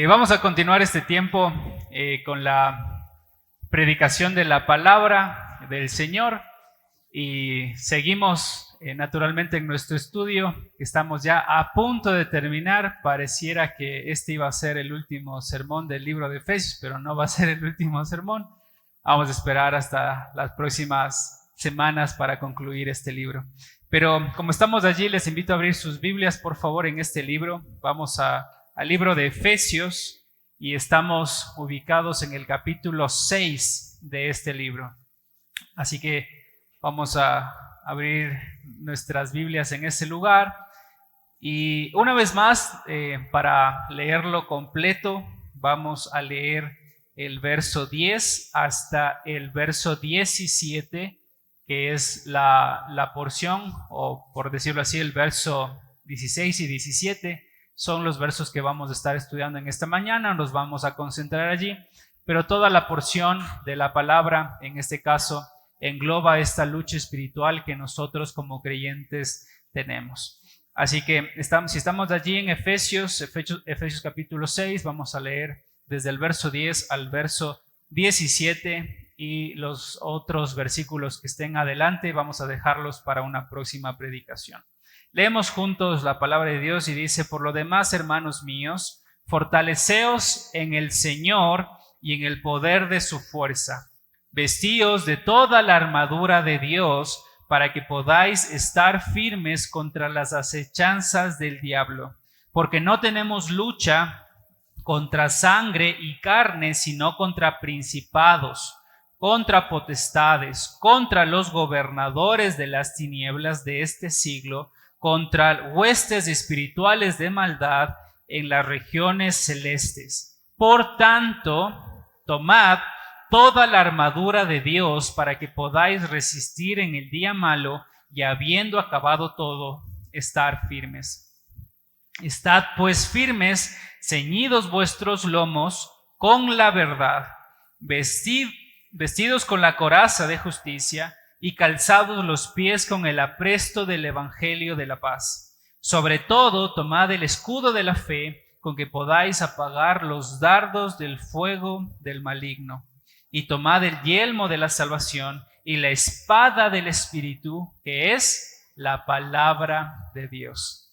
Vamos a continuar este tiempo con la predicación de la palabra del Señor y seguimos naturalmente en nuestro estudio. Estamos ya a punto de terminar. Pareciera que este iba a ser el último sermón del libro de Efesios, pero no va a ser el último sermón. Vamos a esperar hasta las próximas semanas para concluir este libro. Pero como estamos allí, les invito a abrir sus Biblias, por favor, en este libro. Vamos al libro de Efesios y estamos ubicados en el capítulo 6 de este libro. Así que vamos a abrir nuestras Biblias en ese lugar. Y una vez más, para leerlo completo, vamos a leer el verso 10 hasta el verso 17, que es la porción, o por decirlo así, el verso 16 y 17, son los versos que vamos a estar estudiando en esta mañana. Nos vamos a concentrar allí, pero toda la porción de la palabra, en este caso, engloba esta lucha espiritual que nosotros como creyentes tenemos. Así que si estamos allí en Efesios capítulo 6, vamos a leer desde el verso 10 al verso 17 y los otros versículos que estén adelante vamos a dejarlos para una próxima predicación. Leemos juntos la palabra de Dios y dice: por lo demás, hermanos míos, fortaleceos en el Señor y en el poder de su fuerza. Vestíos de toda la armadura de Dios para que podáis estar firmes contra las acechanzas del diablo. Porque no tenemos lucha contra sangre y carne, sino contra principados, contra potestades, contra los gobernadores de las tinieblas de este siglo, contra huestes espirituales de maldad en las regiones celestes. Por tanto, tomad toda la armadura de Dios para que podáis resistir en el día malo y habiendo acabado todo, estar firmes. Estad pues firmes, ceñidos vuestros lomos con la verdad, vestidos con la coraza de justicia y calzados los pies con el apresto del evangelio de la paz. Sobre todo, tomad el escudo de la fe, con que podáis apagar los dardos del fuego del maligno. Y tomad el yelmo de la salvación y la espada del Espíritu, que es la palabra de Dios.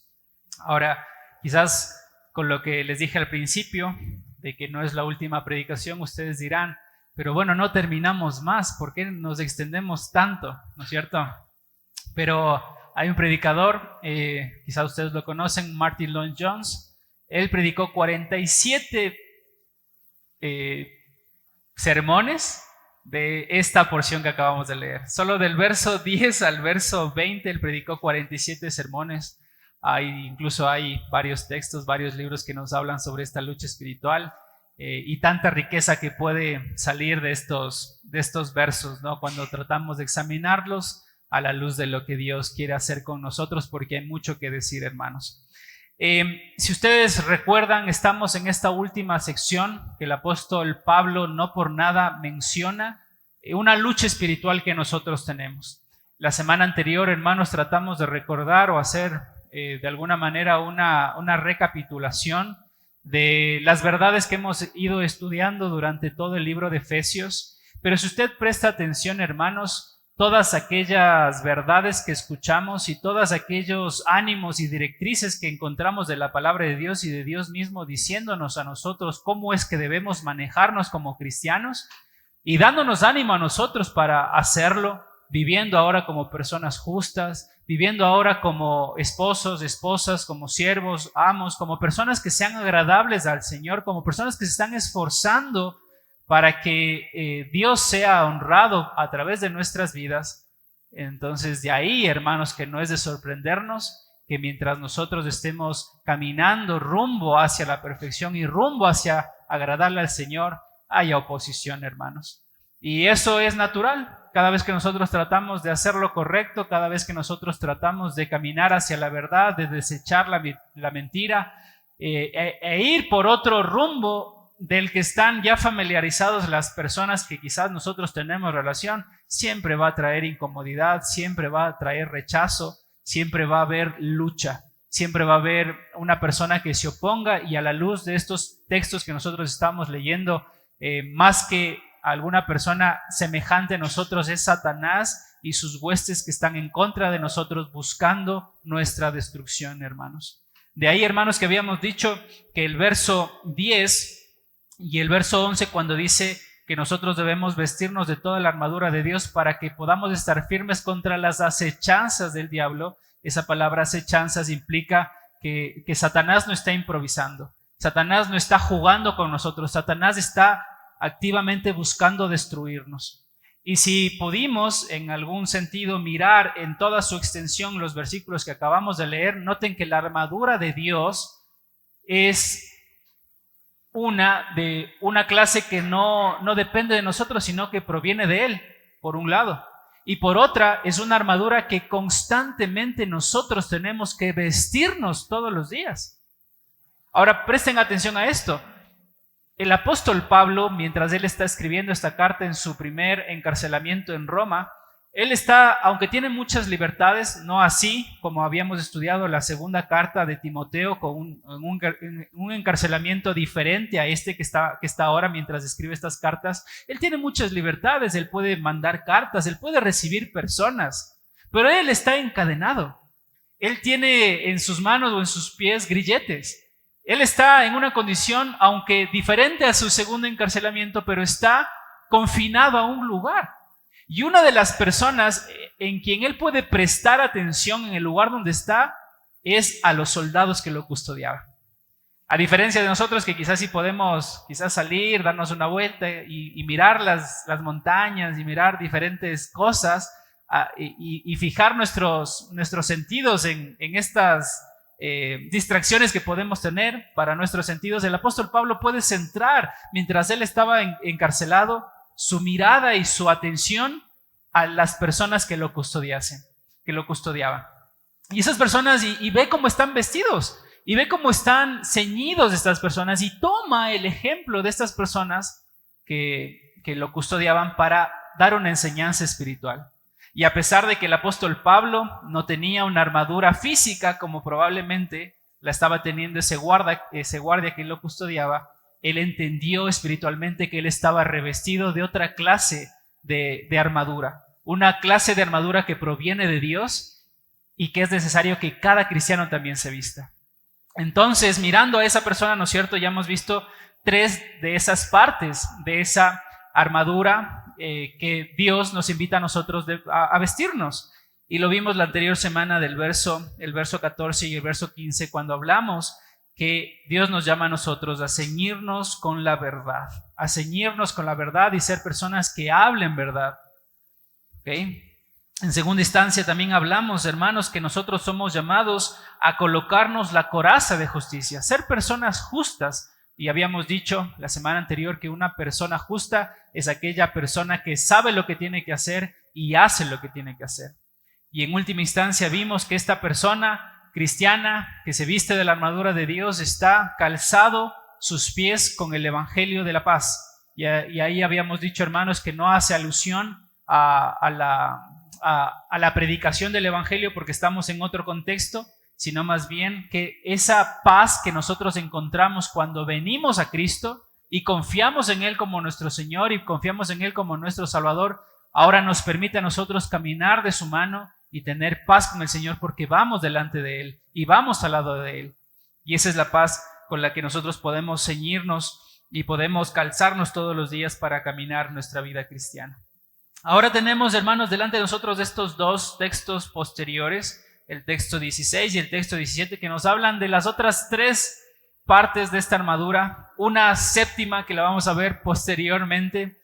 Ahora, quizás con lo que les dije al principio, de que no es la última predicación, ustedes dirán: pero bueno, no terminamos más, ¿por qué nos extendemos tanto? ¿No es cierto? Pero hay un predicador, quizás ustedes lo conocen, Martin Lloyd-Jones. Él predicó 47 sermones de esta porción que acabamos de leer. Solo del verso 10 al verso 20 él predicó 47 sermones. Incluso hay varios textos, varios libros que nos hablan sobre esta lucha espiritual. Y tanta riqueza que puede salir de estos versos, ¿no? Cuando tratamos de examinarlos a la luz de lo que Dios quiere hacer con nosotros, porque hay mucho que decir, hermanos. Si ustedes recuerdan, estamos en esta última sección que el apóstol Pablo no por nada menciona, una lucha espiritual que nosotros tenemos. La semana anterior, hermanos, tratamos de recordar o hacer de alguna manera una recapitulación de las verdades que hemos ido estudiando durante todo el libro de Efesios. Pero si usted presta atención, hermanos, todas aquellas verdades que escuchamos y todos aquellos ánimos y directrices que encontramos de la palabra de Dios y de Dios mismo diciéndonos a nosotros cómo es que debemos manejarnos como cristianos y dándonos ánimo a nosotros para hacerlo, viviendo ahora como personas justas, viviendo ahora como esposos, esposas, como siervos, amos, como personas que sean agradables al Señor, como personas que se están esforzando para que Dios sea honrado a través de nuestras vidas. Entonces, de ahí, hermanos, que no es de sorprendernos que mientras nosotros estemos caminando rumbo hacia la perfección y rumbo hacia agradarle al Señor, haya oposición, hermanos. Y eso es natural. Cada vez que nosotros tratamos de hacer lo correcto, cada vez que nosotros tratamos de caminar hacia la verdad, de desechar la mentira e ir por otro rumbo del que están ya familiarizados las personas que quizás nosotros tenemos relación, siempre va a traer incomodidad, siempre va a traer rechazo, siempre va a haber lucha, siempre va a haber una persona que se oponga, y a la luz de estos textos que nosotros estamos leyendo, más que alguna persona semejante a nosotros es Satanás y sus huestes que están en contra de nosotros buscando nuestra destrucción, hermanos. De ahí, hermanos, que habíamos dicho que el verso 10 y el verso 11, cuando dice que nosotros debemos vestirnos de toda la armadura de Dios para que podamos estar firmes contra las acechanzas del diablo. Esa palabra acechanzas implica que Satanás no está improvisando. Satanás no está jugando con nosotros. Satanás está activamente buscando destruirnos. Y si pudimos en algún sentido mirar en toda su extensión los versículos que acabamos de leer, noten que la armadura de Dios es de una clase que no depende de nosotros, sino que proviene de Él, por un lado. Y por otra, es una armadura que constantemente nosotros tenemos que vestirnos todos los días. Ahora, presten atención a esto. El apóstol Pablo, mientras él está escribiendo esta carta en su primer encarcelamiento en Roma, él está, aunque tiene muchas libertades, no así como habíamos estudiado la segunda carta de Timoteo, con un encarcelamiento diferente a este que está ahora mientras escribe estas cartas. Él tiene muchas libertades, él puede mandar cartas, él puede recibir personas, pero él está encadenado. Él tiene en sus manos o en sus pies grilletes. Él está en una condición, aunque diferente a su segundo encarcelamiento, pero está confinado a un lugar. Y una de las personas en quien él puede prestar atención en el lugar donde está es a los soldados que lo custodiaban. A diferencia de nosotros, que quizás sí podemos salir, darnos una vuelta y mirar las montañas y mirar diferentes cosas y fijar nuestros sentidos en estas distracciones que podemos tener para nuestros sentidos. El apóstol Pablo puede centrar, mientras él estaba encarcelado, su mirada y su atención a las personas que lo custodiaban. Y esas personas, y ve cómo están vestidos, y ve cómo están ceñidos estas personas, y toma el ejemplo de estas personas que lo custodiaban para dar una enseñanza espiritual. Y a pesar de que el apóstol Pablo no tenía una armadura física como probablemente la estaba teniendo ese guardia que lo custodiaba, él entendió espiritualmente que él estaba revestido de otra clase de armadura, una clase de armadura que proviene de Dios y que es necesario que cada cristiano también se vista. Entonces, mirando a esa persona, ¿no es cierto? Ya hemos visto 3 de esas partes de esa armadura que Dios nos invita a nosotros a vestirnos. Y lo vimos la anterior semana el verso 14 y el verso 15, cuando hablamos que Dios nos llama a nosotros a ceñirnos con la verdad, y ser personas que hablen verdad. ¿Okay? En segunda instancia también hablamos, hermanos, que nosotros somos llamados a colocarnos la coraza de justicia, ser personas justas. Y habíamos dicho la semana anterior que una persona justa es aquella persona que sabe lo que tiene que hacer y hace lo que tiene que hacer. Y en última instancia vimos que esta persona cristiana que se viste de la armadura de Dios está calzado sus pies con el evangelio de la paz. Y ahí habíamos dicho, hermanos, que no hace alusión a la predicación del evangelio porque estamos en otro contexto, sino más bien que esa paz que nosotros encontramos cuando venimos a Cristo y confiamos en Él como nuestro Señor y confiamos en Él como nuestro Salvador, ahora nos permite a nosotros caminar de su mano y tener paz con el Señor porque vamos delante de Él y vamos al lado de Él. Y esa es la paz con la que nosotros podemos ceñirnos y podemos calzarnos todos los días para caminar nuestra vida cristiana. Ahora tenemos, hermanos, delante de nosotros estos 2 textos posteriores, el texto 16 y el texto 17, que nos hablan de las otras 3 partes de esta armadura, una séptima que la vamos a ver posteriormente.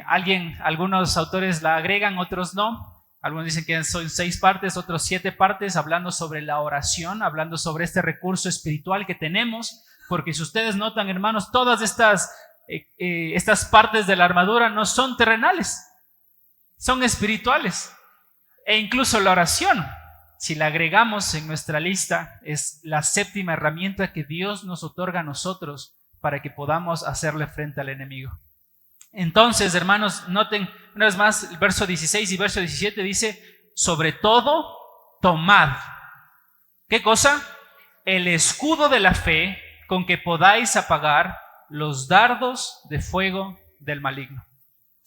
Algunos autores la agregan, otros no. Algunos dicen que son 6 partes, otros 7 partes, hablando sobre la oración, hablando sobre este recurso espiritual que tenemos, porque si ustedes notan, hermanos, todas estas partes de la armadura no son terrenales, son espirituales. E incluso la oración, si la agregamos en nuestra lista, es la séptima herramienta que Dios nos otorga a nosotros para que podamos hacerle frente al enemigo. Entonces, hermanos, noten una vez más el verso 16 y verso 17 dice: sobre todo, tomad. ¿Qué cosa? El escudo de la fe con que podáis apagar los dardos de fuego del maligno.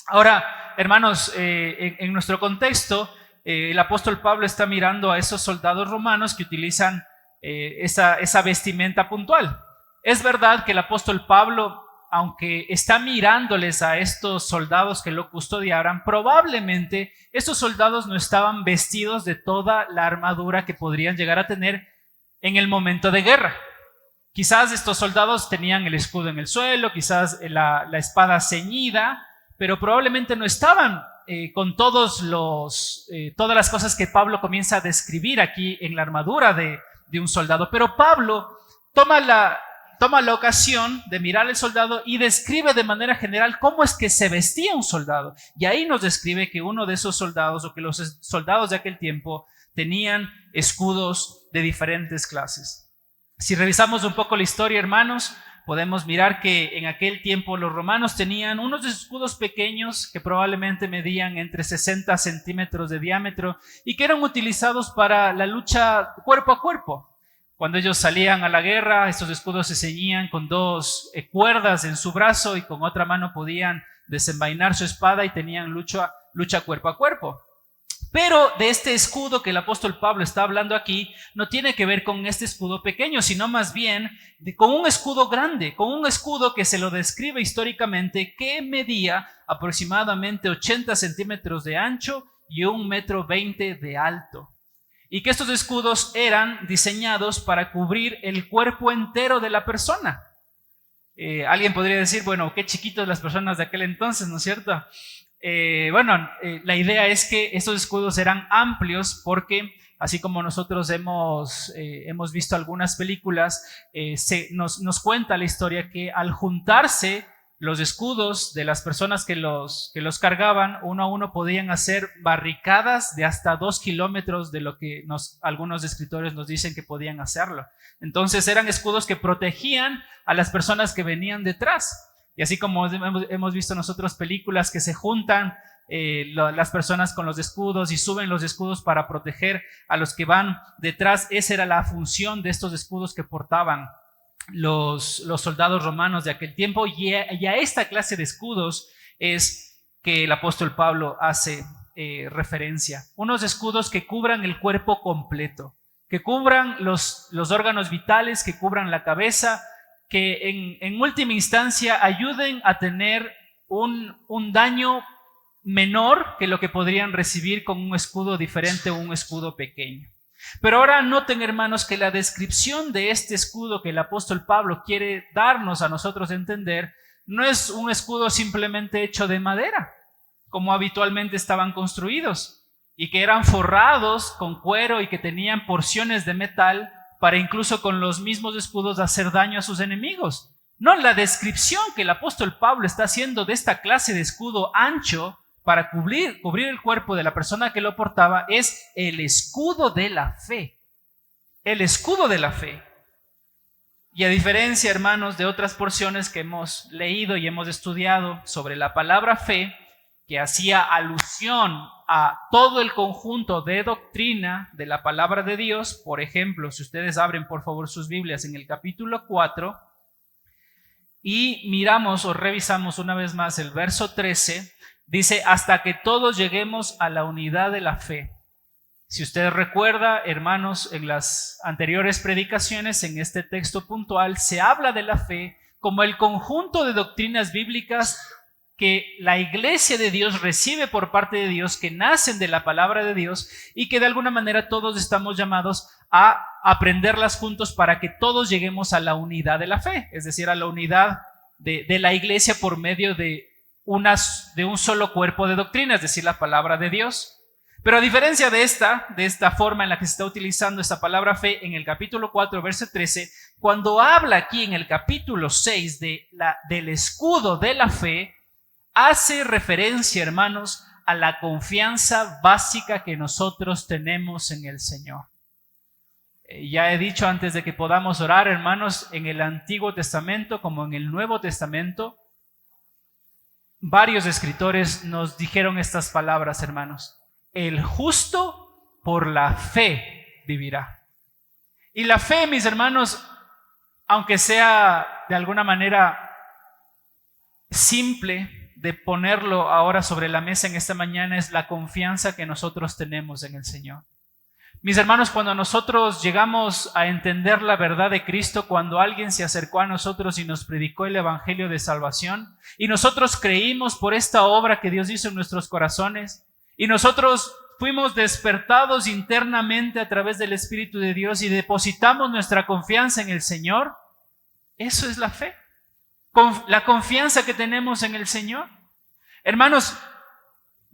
Ahora, hermanos, en nuestro contexto, el apóstol Pablo está mirando a esos soldados romanos que utilizan esa vestimenta puntual. Es verdad que el apóstol Pablo, aunque está mirándoles a estos soldados que lo custodiaban, probablemente estos soldados no estaban vestidos de toda la armadura que podrían llegar a tener en el momento de guerra. Quizás estos soldados tenían el escudo en el suelo, quizás la espada ceñida, pero probablemente no estaban con todas las cosas que Pablo comienza a describir aquí en la armadura de un soldado. Pero Pablo toma la ocasión de mirar al soldado y describe de manera general cómo es que se vestía un soldado. Y ahí nos describe que uno de esos soldados, o que los soldados de aquel tiempo, tenían escudos de diferentes clases. Si revisamos un poco la historia, hermanos, podemos mirar que en aquel tiempo los romanos tenían unos escudos pequeños que probablemente medían entre 60 centímetros de diámetro y que eran utilizados para la lucha cuerpo a cuerpo. Cuando ellos salían a la guerra, estos escudos se ceñían con dos cuerdas en su brazo y con otra mano podían desenvainar su espada y tenían lucha cuerpo a cuerpo. Pero de este escudo que el apóstol Pablo está hablando aquí, no tiene que ver con este escudo pequeño, sino más bien con un escudo grande, con un escudo que se lo describe históricamente que medía aproximadamente 80 centímetros de ancho y 1,20 m de alto. Y que estos escudos eran diseñados para cubrir el cuerpo entero de la persona. Alguien podría decir, bueno, qué chiquitos las personas de aquel entonces, ¿no es cierto? La idea es que estos escudos eran amplios porque, así como nosotros hemos visto algunas películas, nos cuenta la historia que al juntarse los escudos de las personas que los cargaban, uno a uno podían hacer barricadas de hasta 2 kilómetros de lo que algunos escritores nos dicen que podían hacerlo. Entonces eran escudos que protegían a las personas que venían detrás. Y así como hemos visto nosotros películas que se juntan las personas con los escudos y suben los escudos para proteger a los que van detrás, esa era la función de estos escudos que portaban los soldados romanos de aquel tiempo, y a esta clase de escudos es que el apóstol Pablo hace referencia. Unos escudos que cubran el cuerpo completo, que cubran los órganos vitales, que cubran la cabeza, que en última instancia ayuden a tener un daño menor que lo que podrían recibir con un escudo diferente o un escudo pequeño. Pero ahora noten, hermanos, que la descripción de este escudo que el apóstol Pablo quiere darnos a nosotros entender no es un escudo simplemente hecho de madera, como habitualmente estaban construidos, y que eran forrados con cuero y que tenían porciones de metal para incluso con los mismos escudos hacer daño a sus enemigos. No, la descripción que el apóstol Pablo está haciendo de esta clase de escudo ancho para cubrir el cuerpo de la persona que lo portaba es el escudo de la fe. El escudo de la fe. Y a diferencia, hermanos, de otras porciones que hemos leído y hemos estudiado sobre la palabra fe, que hacía alusión a todo el conjunto de doctrina de la palabra de Dios, por ejemplo, si ustedes abren por favor sus Biblias en el capítulo 4 y miramos o revisamos una vez más el verso 13, dice, hasta que todos lleguemos a la unidad de la fe. Si usted recuerda, hermanos, en las anteriores predicaciones, en este texto puntual, se habla de la fe como el conjunto de doctrinas bíblicas que la iglesia de Dios recibe por parte de Dios, que nacen de la palabra de Dios y que de alguna manera todos estamos llamados a aprenderlas juntos para que todos lleguemos a la unidad de la fe, es decir, a la unidad de la iglesia por medio de un solo cuerpo de doctrina, es decir, la palabra de Dios. Pero a diferencia de esta forma en la que se está utilizando esta palabra fe en el capítulo 4, verso 13, cuando habla aquí en el capítulo 6 del escudo de la fe, hace referencia, hermanos, a la confianza básica que nosotros tenemos en el Señor. Ya he dicho antes de que podamos orar, hermanos, en el Antiguo Testamento como en el Nuevo Testamento, varios escritores nos dijeron estas palabras, hermanos. El justo por la fe vivirá. Y la fe, mis hermanos, aunque sea de alguna manera simple de ponerlo ahora sobre la mesa en esta mañana, es la confianza que nosotros tenemos en el Señor. Mis hermanos, cuando nosotros llegamos a entender la verdad de Cristo, cuando alguien se acercó a nosotros y nos predicó el evangelio de salvación, y nosotros creímos por esta obra que Dios hizo en nuestros corazones, y nosotros fuimos despertados internamente a través del Espíritu de Dios y depositamos nuestra confianza en el Señor, eso es la fe, la confianza que tenemos en el Señor. Hermanos,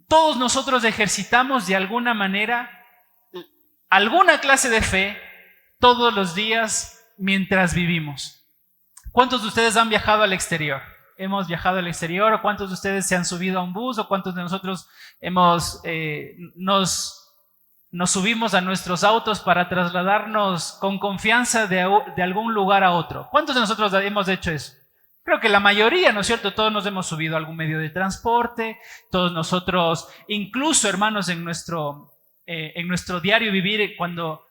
todos nosotros ejercitamos de alguna manera alguna clase de fe todos los días mientras vivimos. ¿Cuántos de ustedes han viajado al exterior? ¿Hemos viajado al exterior? ¿O cuántos de ustedes se han subido a un bus? ¿O cuántos de nosotros nos subimos a nuestros autos para trasladarnos con confianza de algún lugar a otro? ¿Cuántos de nosotros hemos hecho eso? Creo que la mayoría, ¿no es cierto? Todos nos hemos subido a algún medio de transporte, todos nosotros, incluso hermanos, en nuestro diario vivir, cuando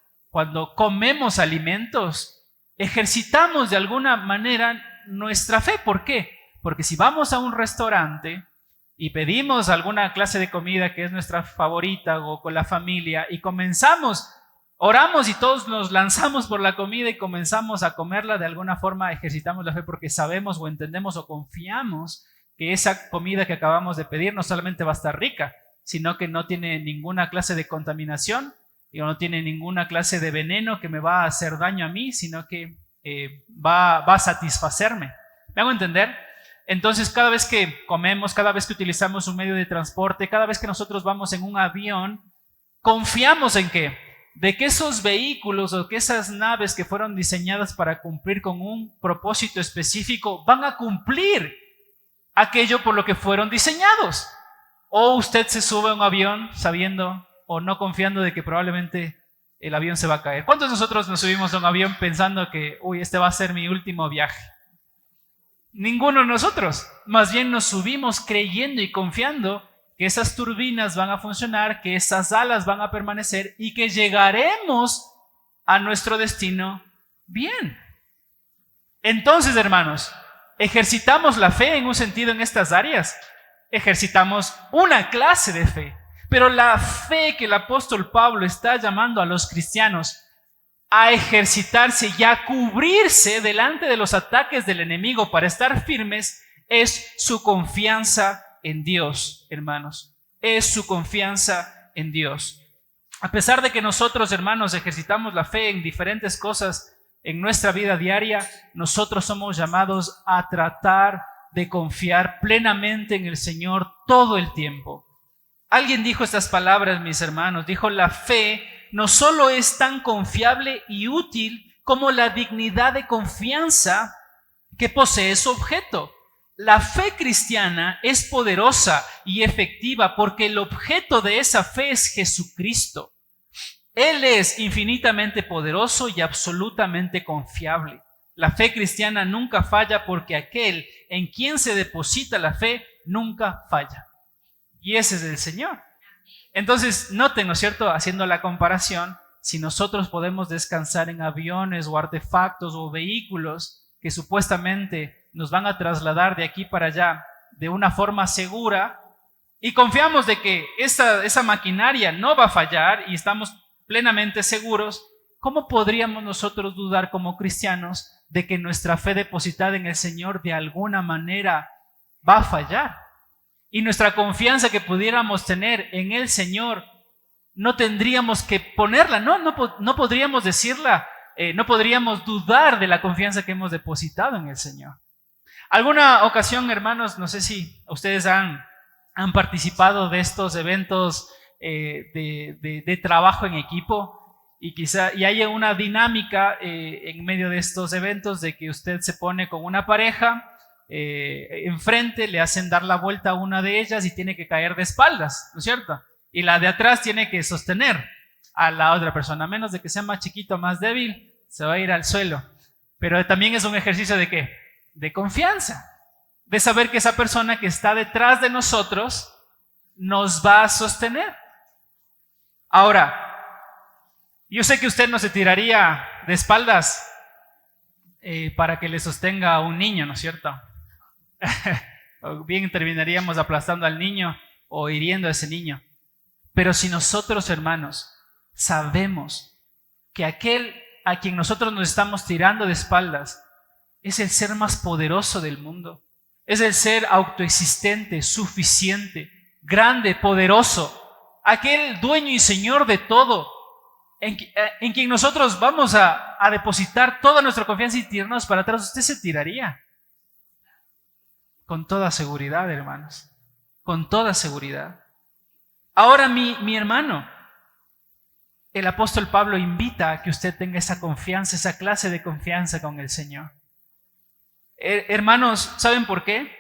comemos alimentos, ejercitamos de alguna manera nuestra fe. ¿Por qué? Porque si vamos a un restaurante y pedimos alguna clase de comida que es nuestra favorita o con la familia y oramos y todos nos lanzamos por la comida y comenzamos a comerla, de alguna forma ejercitamos la fe porque sabemos o entendemos o confiamos que esa comida que acabamos de pedir no solamente va a estar rica, sino que no tiene ninguna clase de contaminación y no tiene ninguna clase de veneno que me va a hacer daño a mí, sino que va a satisfacerme. ¿Me hago entender? Entonces, cada vez que comemos, cada vez que utilizamos un medio de transporte, cada vez que nosotros vamos en un avión, confiamos en ¿qué? De que esos vehículos o que esas naves que fueron diseñadas para cumplir con un propósito específico van a cumplir aquello por lo que fueron diseñados. O usted se sube a un avión sabiendo o no confiando de que probablemente el avión se va a caer. ¿Cuántos de nosotros nos subimos a un avión pensando que, este va a ser mi último viaje? Ninguno de nosotros. Más bien nos subimos creyendo y confiando que esas turbinas van a funcionar, que esas alas van a permanecer y que llegaremos a nuestro destino bien. Entonces, hermanos, ejercitamos la fe en un sentido en estas áreas. Ejercitamos una clase de fe, pero la fe que el apóstol Pablo está llamando a los cristianos a ejercitarse y a cubrirse delante de los ataques del enemigo para estar firmes es su confianza en Dios, hermanos. Es su confianza en Dios. A pesar de que nosotros, hermanos, ejercitamos la fe en diferentes cosas en nuestra vida diaria, nosotros somos llamados a tratar de confiar plenamente en el Señor todo el tiempo. Alguien dijo estas palabras, mis hermanos, dijo: la fe no solo es tan confiable y útil como la dignidad de confianza que posee su objeto. La fe cristiana es poderosa y efectiva porque el objeto de esa fe es Jesucristo. Él es infinitamente poderoso y absolutamente confiable. La fe cristiana nunca falla porque aquel en quien se deposita la fe nunca falla. Y ese es el Señor. Entonces, noten, ¿no es cierto?, haciendo la comparación, si nosotros podemos descansar en aviones o artefactos o vehículos que supuestamente nos van a trasladar de aquí para allá de una forma segura y confiamos de que esa maquinaria no va a fallar y estamos plenamente seguros, ¿cómo podríamos nosotros dudar como cristianos de que nuestra fe depositada en el Señor de alguna manera va a fallar? Y nuestra confianza que pudiéramos tener en el Señor, no tendríamos que ponerla, no podríamos decirla, no podríamos dudar de la confianza que hemos depositado en el Señor. Alguna ocasión, hermanos, no sé si ustedes han participado de estos eventos de trabajo en equipo y haya una dinámica en medio de estos eventos de que usted se pone con una pareja enfrente, le hacen dar la vuelta a una de ellas y tiene que caer de espaldas, ¿no es cierto? Y la de atrás tiene que sostener a la otra persona, a menos de que sea más chiquito, más débil, se va a ir al suelo. Pero también es un ejercicio de ¿qué? De confianza, de saber que esa persona que está detrás de nosotros nos va a sostener. Ahora, yo sé que usted no se tiraría de espaldas para que le sostenga a un niño, ¿no es cierto? O bien terminaríamos aplastando al niño o hiriendo a ese niño. Pero si nosotros, hermanos, sabemos que aquel a quien nosotros nos estamos tirando de espaldas es el ser más poderoso del mundo, es el ser autoexistente, suficiente, grande, poderoso, aquel dueño y señor de todo, en quien nosotros vamos a depositar toda nuestra confianza y tirarnos para atrás, usted se tiraría. Con toda seguridad, hermanos, con toda seguridad. Ahora, mi hermano, el apóstol Pablo invita a que usted tenga esa confianza, esa clase de confianza con el Señor. Hermanos, ¿saben por qué?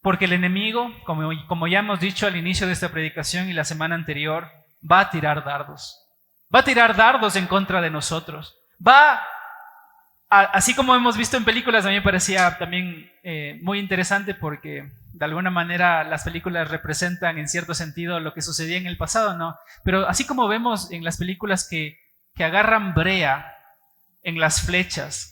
Porque el enemigo, como ya hemos dicho al inicio de esta predicación y la semana anterior, va a tirar dardos. Va a tirar dardos en contra de nosotros. Así como hemos visto en películas, a mí me parecía también muy interesante porque de alguna manera las películas representan en cierto sentido lo que sucedía en el pasado, ¿no? Pero así como vemos en las películas que agarran brea en las flechas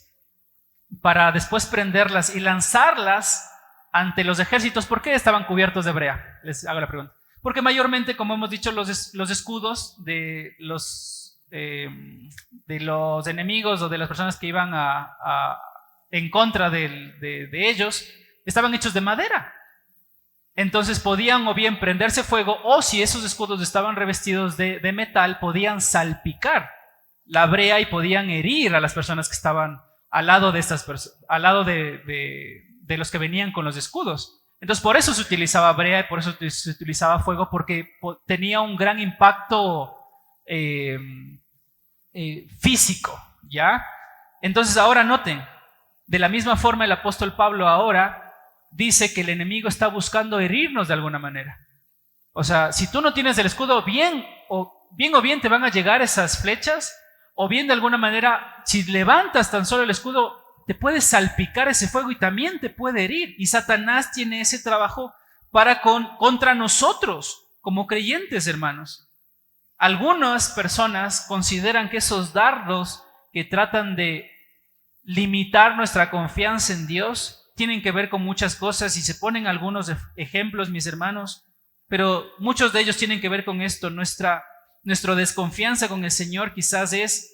para después prenderlas y lanzarlas ante los ejércitos, ¿por qué estaban cubiertos de brea? Les hago la pregunta. Porque mayormente, como hemos dicho, los escudos de los enemigos o de las personas que iban en contra de ellos estaban hechos de madera. Entonces podían o bien prenderse fuego, o si esos escudos estaban revestidos de metal, podían salpicar la brea y podían herir a las personas que estaban al lado de los que venían con los escudos. Entonces por eso se utilizaba brea y por eso se utilizaba fuego, porque tenía un gran impacto físico, ¿ya? Entonces ahora noten, de la misma forma el apóstol Pablo ahora dice que el enemigo está buscando herirnos de alguna manera. O sea, si tú no tienes el escudo, bien o bien te van a llegar esas flechas, o bien de alguna manera, si levantas tan solo el escudo, te puede salpicar ese fuego y también te puede herir. Y Satanás tiene ese trabajo contra nosotros como creyentes, hermanos. Algunas personas consideran que esos dardos que tratan de limitar nuestra confianza en Dios tienen que ver con muchas cosas y se ponen algunos ejemplos, mis hermanos, pero muchos de ellos tienen que ver con esto. Nuestra desconfianza con el Señor quizás es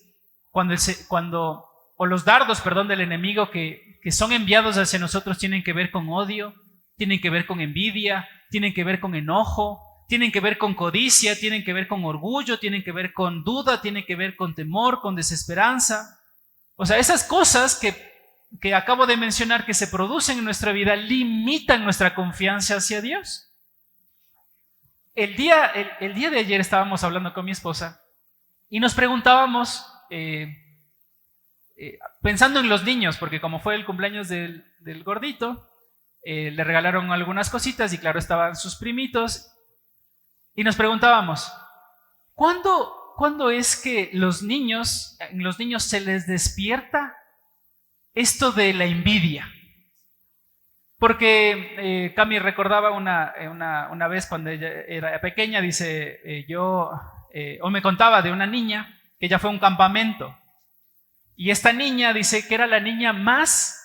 o los dardos, del enemigo que son enviados hacia nosotros tienen que ver con odio, tienen que ver con envidia, tienen que ver con enojo, tienen que ver con codicia, tienen que ver con orgullo, tienen que ver con duda, tienen que ver con temor, con desesperanza. O sea, esas cosas que acabo de mencionar que se producen en nuestra vida limitan nuestra confianza hacia Dios. El día de ayer estábamos hablando con mi esposa y nos preguntábamos, pensando en los niños, porque como fue el cumpleaños del gordito, le regalaron algunas cositas y claro, estaban sus primitos, y nos preguntábamos, ¿cuándo es que en los niños se les despierta esto de la envidia? Porque Cami recordaba una vez cuando ella era pequeña, dice, o me contaba de una niña que ella fue a un campamento. Y esta niña dice que era la niña más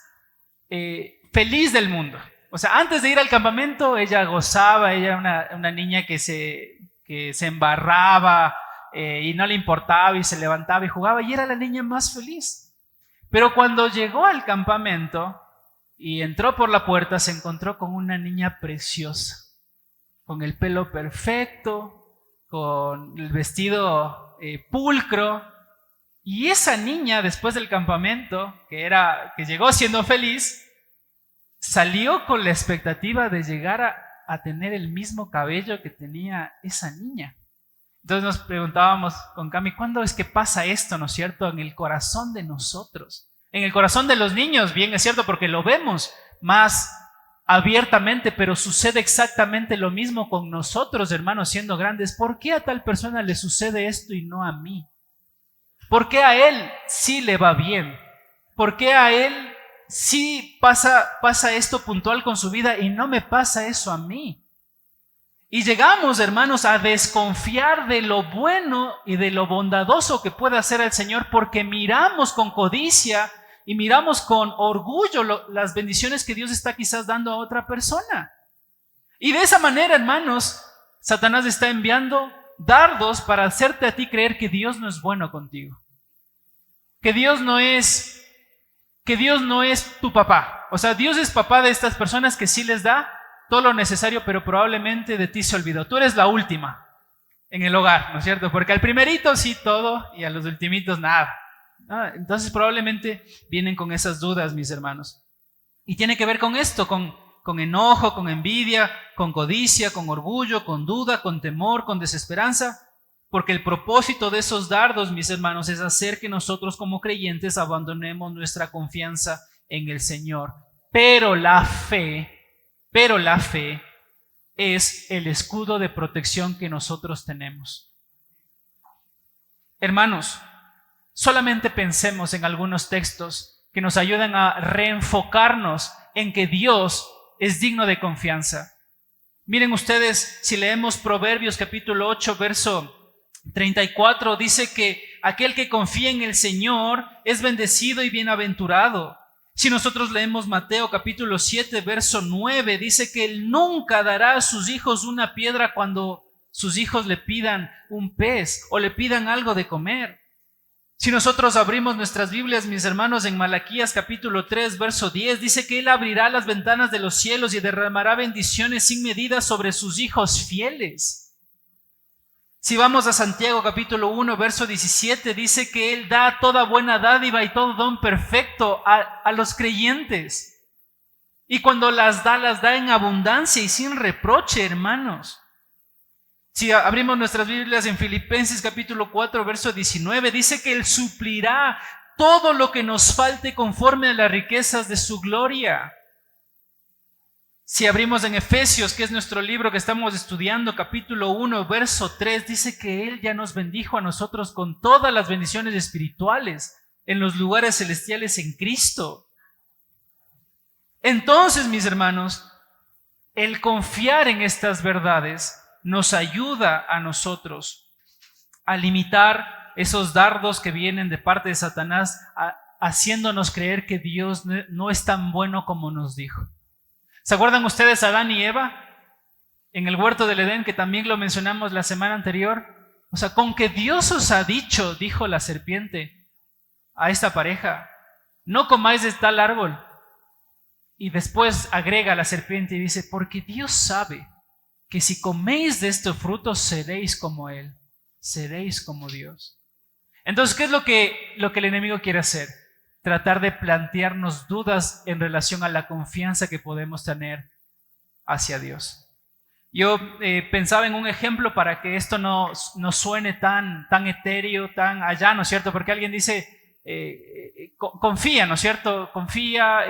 feliz del mundo. O sea, antes de ir al campamento, ella gozaba, ella era una niña que se embarraba y no le importaba y se levantaba y jugaba y era la niña más feliz. Pero cuando llegó al campamento y entró por la puerta, se encontró con una niña preciosa, con el pelo perfecto, con el vestido pulcro. Y esa niña, después del campamento, que llegó siendo feliz, salió con la expectativa de llegar a tener el mismo cabello que tenía esa niña. Entonces nos preguntábamos con Cami, ¿cuándo es que pasa esto, no es cierto? En el corazón de nosotros, en el corazón de los niños, bien es cierto, porque lo vemos más abiertamente, pero sucede exactamente lo mismo con nosotros, hermanos, siendo grandes. ¿Por qué a tal persona le sucede esto y no a mí? ¿Por qué a él sí le va bien? ¿Por qué a él sí pasa esto puntual con su vida y no me pasa eso a mí? Y llegamos, hermanos, a desconfiar de lo bueno y de lo bondadoso que puede hacer el Señor, porque miramos con codicia y miramos con orgullo las bendiciones que Dios está quizás dando a otra persona. Y de esa manera, hermanos, Satanás está enviando dardos para hacerte a ti creer que Dios no es bueno contigo. Que Dios no es tu papá. O sea, Dios es papá de estas personas que sí les da todo lo necesario, pero probablemente de ti se olvidó. Tú eres la última en el hogar, ¿no es cierto? Porque al primerito sí todo y a los ultimitos nada. Entonces probablemente vienen con esas dudas, mis hermanos. Y tiene que ver con esto, con enojo, con envidia, con codicia, con orgullo, con duda, con temor, con desesperanza. Porque el propósito de esos dardos, mis hermanos, es hacer que nosotros como creyentes abandonemos nuestra confianza en el Señor. Pero la fe es el escudo de protección que nosotros tenemos. Hermanos, solamente pensemos en algunos textos que nos ayudan a reenfocarnos en que Dios es digno de confianza. Miren ustedes, si leemos Proverbios capítulo 8, verso 34, dice que aquel que confía en el Señor es bendecido y bienaventurado. Si nosotros leemos Mateo capítulo 7, verso 9, dice que Él nunca dará a sus hijos una piedra cuando sus hijos le pidan un pez o le pidan algo de comer. Si nosotros abrimos nuestras Biblias, mis hermanos, en Malaquías capítulo 3, verso 10, dice que Él abrirá las ventanas de los cielos y derramará bendiciones sin medida sobre sus hijos fieles. Si vamos a Santiago capítulo 1, verso 17, dice que Él da toda buena dádiva y todo don perfecto a los creyentes. Y cuando las da en abundancia y sin reproche, hermanos. Si abrimos nuestras Biblias en Filipenses capítulo 4, verso 19, dice que Él suplirá todo lo que nos falte conforme a las riquezas de su gloria. Si abrimos en Efesios, que es nuestro libro que estamos estudiando, capítulo 1, verso 3, dice que Él ya nos bendijo a nosotros con todas las bendiciones espirituales en los lugares celestiales en Cristo. Entonces, mis hermanos, el confiar en estas verdades nos ayuda a nosotros a limitar esos dardos que vienen de parte de Satanás, haciéndonos creer que Dios no es tan bueno como nos dijo. ¿Se acuerdan ustedes a Adán y Eva en el huerto del Edén, que también lo mencionamos la semana anterior? O sea, con que Dios os ha dicho, dijo la serpiente a esta pareja, no comáis de tal árbol. Y después agrega la serpiente y dice, porque Dios sabe que si coméis de estos frutos seréis como Él, seréis como Dios. Entonces, ¿qué es lo que el enemigo quiere hacer? Tratar de plantearnos dudas en relación a la confianza que podemos tener hacia Dios. Yo pensaba en un ejemplo para que esto no suene tan etéreo, tan allá, ¿no es cierto? Porque alguien dice, confía, ¿no es cierto? Confía,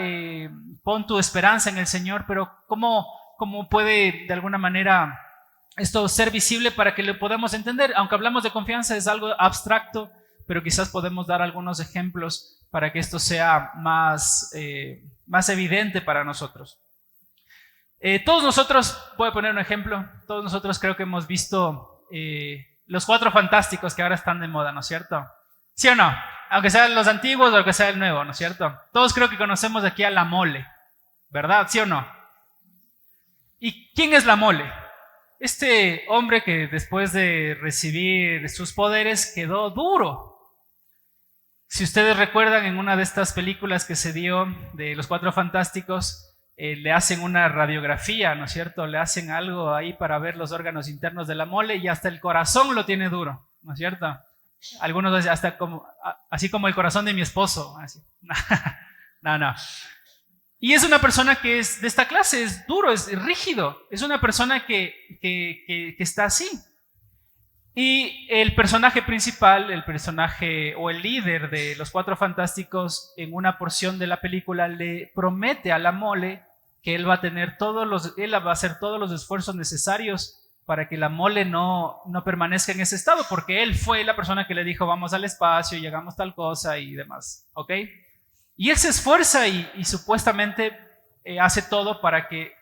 pon tu esperanza en el Señor, pero ¿cómo puede de alguna manera esto ser visible para que lo podamos entender? Aunque hablamos de confianza, es algo abstracto, pero quizás podemos dar algunos ejemplos para que esto sea más evidente para nosotros. Todos nosotros, voy a poner un ejemplo, todos nosotros creo que hemos visto los Cuatro Fantásticos que ahora están de moda, ¿no es cierto? ¿Sí o no? Aunque sean los antiguos o aunque sea el nuevo, ¿no es cierto? Todos creo que conocemos aquí a la Mole, ¿verdad? ¿Sí o no? ¿Y quién es la Mole? Este hombre que después de recibir sus poderes quedó duro. Si ustedes recuerdan, en una de estas películas que se dio de los Cuatro Fantásticos, le hacen una radiografía, ¿no es cierto? Le hacen algo ahí para ver los órganos internos de la Mole y hasta el corazón lo tiene duro, ¿no es cierto? Algunos hasta así como el corazón de mi esposo. Así. No. Y es una persona que es de esta clase, es duro, es rígido, es una persona que está así. Y el personaje principal, el personaje o el líder de los Cuatro Fantásticos, en una porción de la película le promete a la Mole que él va a hacer todos los esfuerzos necesarios para que la Mole no permanezca en ese estado, porque él fue la persona que le dijo vamos al espacio, llegamos tal cosa y demás, ¿ok? Y él se esfuerza y supuestamente hace todo para que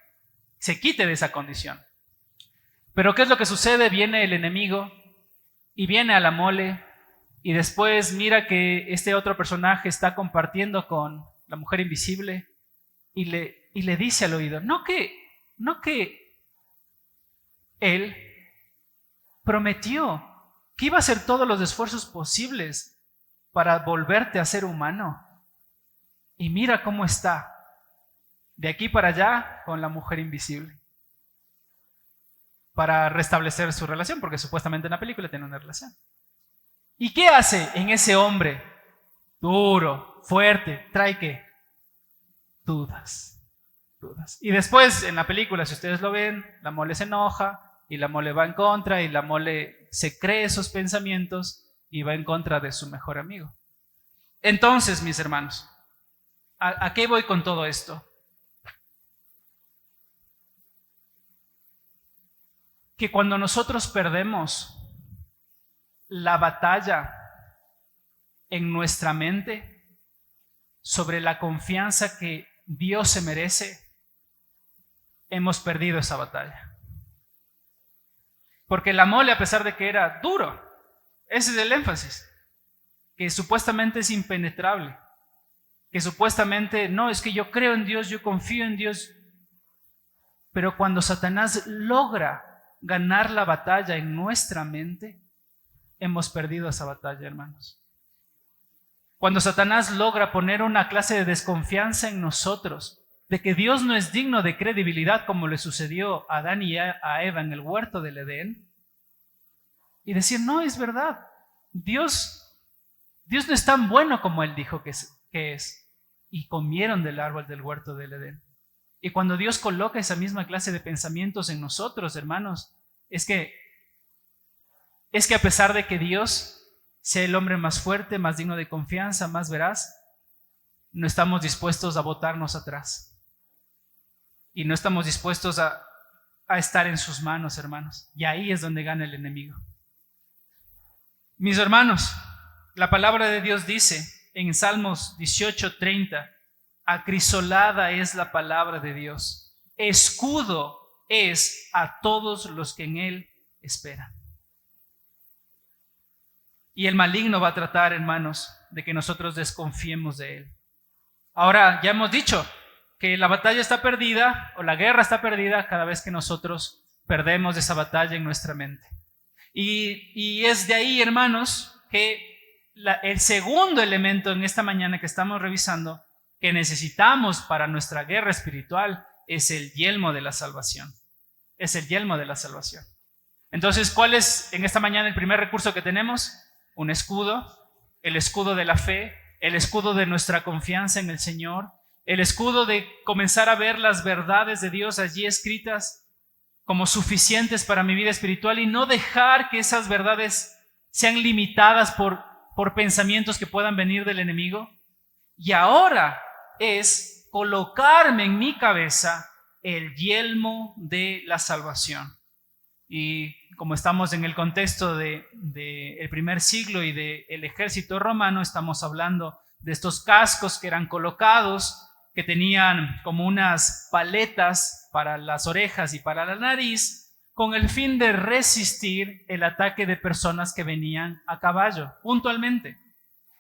se quite de esa condición. Pero ¿qué es lo que sucede? Viene el enemigo y viene a la mole y después mira que este otro personaje está compartiendo con la mujer invisible y le dice al oído, no que él prometió que iba a hacer todos los esfuerzos posibles para volverte a ser humano. Y mira cómo está, de aquí para allá con la mujer invisible, para restablecer su relación, porque supuestamente en la película tiene una relación. ¿Y qué hace en ese hombre duro, fuerte? Trae ¿qué? Dudas. Y después en la película, si ustedes lo ven, la mole se enoja y la mole va en contra y la mole se cree esos pensamientos y va en contra de su mejor amigo. Entonces, mis hermanos, ¿a qué voy con todo esto? Que cuando nosotros perdemos la batalla en nuestra mente sobre la confianza que Dios se merece, hemos perdido esa batalla. Porque la mole, a pesar de que era duro, ese es el énfasis, que supuestamente es impenetrable, que supuestamente, no, es que yo creo en Dios, yo confío en Dios, pero cuando Satanás logra ganar la batalla en nuestra mente, hemos perdido esa batalla, hermanos. Cuando Satanás logra poner una clase de desconfianza en nosotros, de que Dios no es digno de credibilidad como le sucedió a Adán y a Eva en el huerto del Edén, y decir, no, es verdad, Dios no es tan bueno como Él dijo que es, y comieron del árbol del huerto del Edén. Y cuando Dios coloca esa misma clase de pensamientos en nosotros, hermanos, es que a pesar de que Dios sea el hombre más fuerte, más digno de confianza, más veraz, no estamos dispuestos a botarnos atrás. Y no estamos dispuestos a estar en sus manos, hermanos. Y ahí es donde gana el enemigo. Mis hermanos, la palabra de Dios dice en Salmos 18:30, acrisolada es la palabra de Dios, escudo es a todos los que en Él esperan. Y el maligno va a tratar, hermanos, de que nosotros desconfiemos de Él. Ahora, ya hemos dicho que la batalla está perdida o la guerra está perdida cada vez que nosotros perdemos esa batalla en nuestra mente. Y es de ahí, hermanos, que el segundo elemento en esta mañana que estamos revisando que necesitamos para nuestra guerra espiritual es el yelmo de la salvación. Es el yelmo de la salvación. Entonces, ¿cuál es en esta mañana el primer recurso que tenemos? Un escudo, el escudo de la fe, el escudo de nuestra confianza en el Señor, el escudo de comenzar a ver las verdades de Dios allí escritas como suficientes para mi vida espiritual y no dejar que esas verdades sean limitadas por pensamientos que puedan venir del enemigo. Y ahora es colocarme en mi cabeza el yelmo de la salvación. Y como estamos en el contexto del primer siglo y del ejército romano, estamos hablando de estos cascos que eran colocados, que tenían como unas paletas para las orejas y para la nariz, con el fin de resistir el ataque de personas que venían a caballo, puntualmente.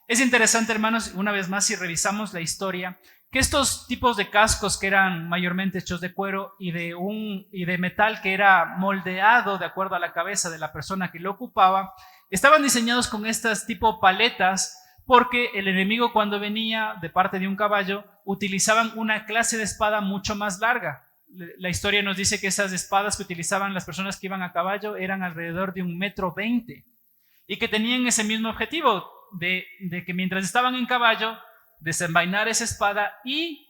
Es interesante, hermanos, una vez más, si revisamos la historia, que estos tipos de cascos que eran mayormente hechos de cuero y de metal que era moldeado de acuerdo a la cabeza de la persona que lo ocupaba, estaban diseñados con estas tipo paletas porque el enemigo cuando venía de parte de un caballo utilizaban una clase de espada mucho más larga. La historia nos dice que esas espadas que utilizaban las personas que iban a caballo eran alrededor de 1,20 m y que tenían ese mismo objetivo de que mientras estaban en caballo desenvainar esa espada y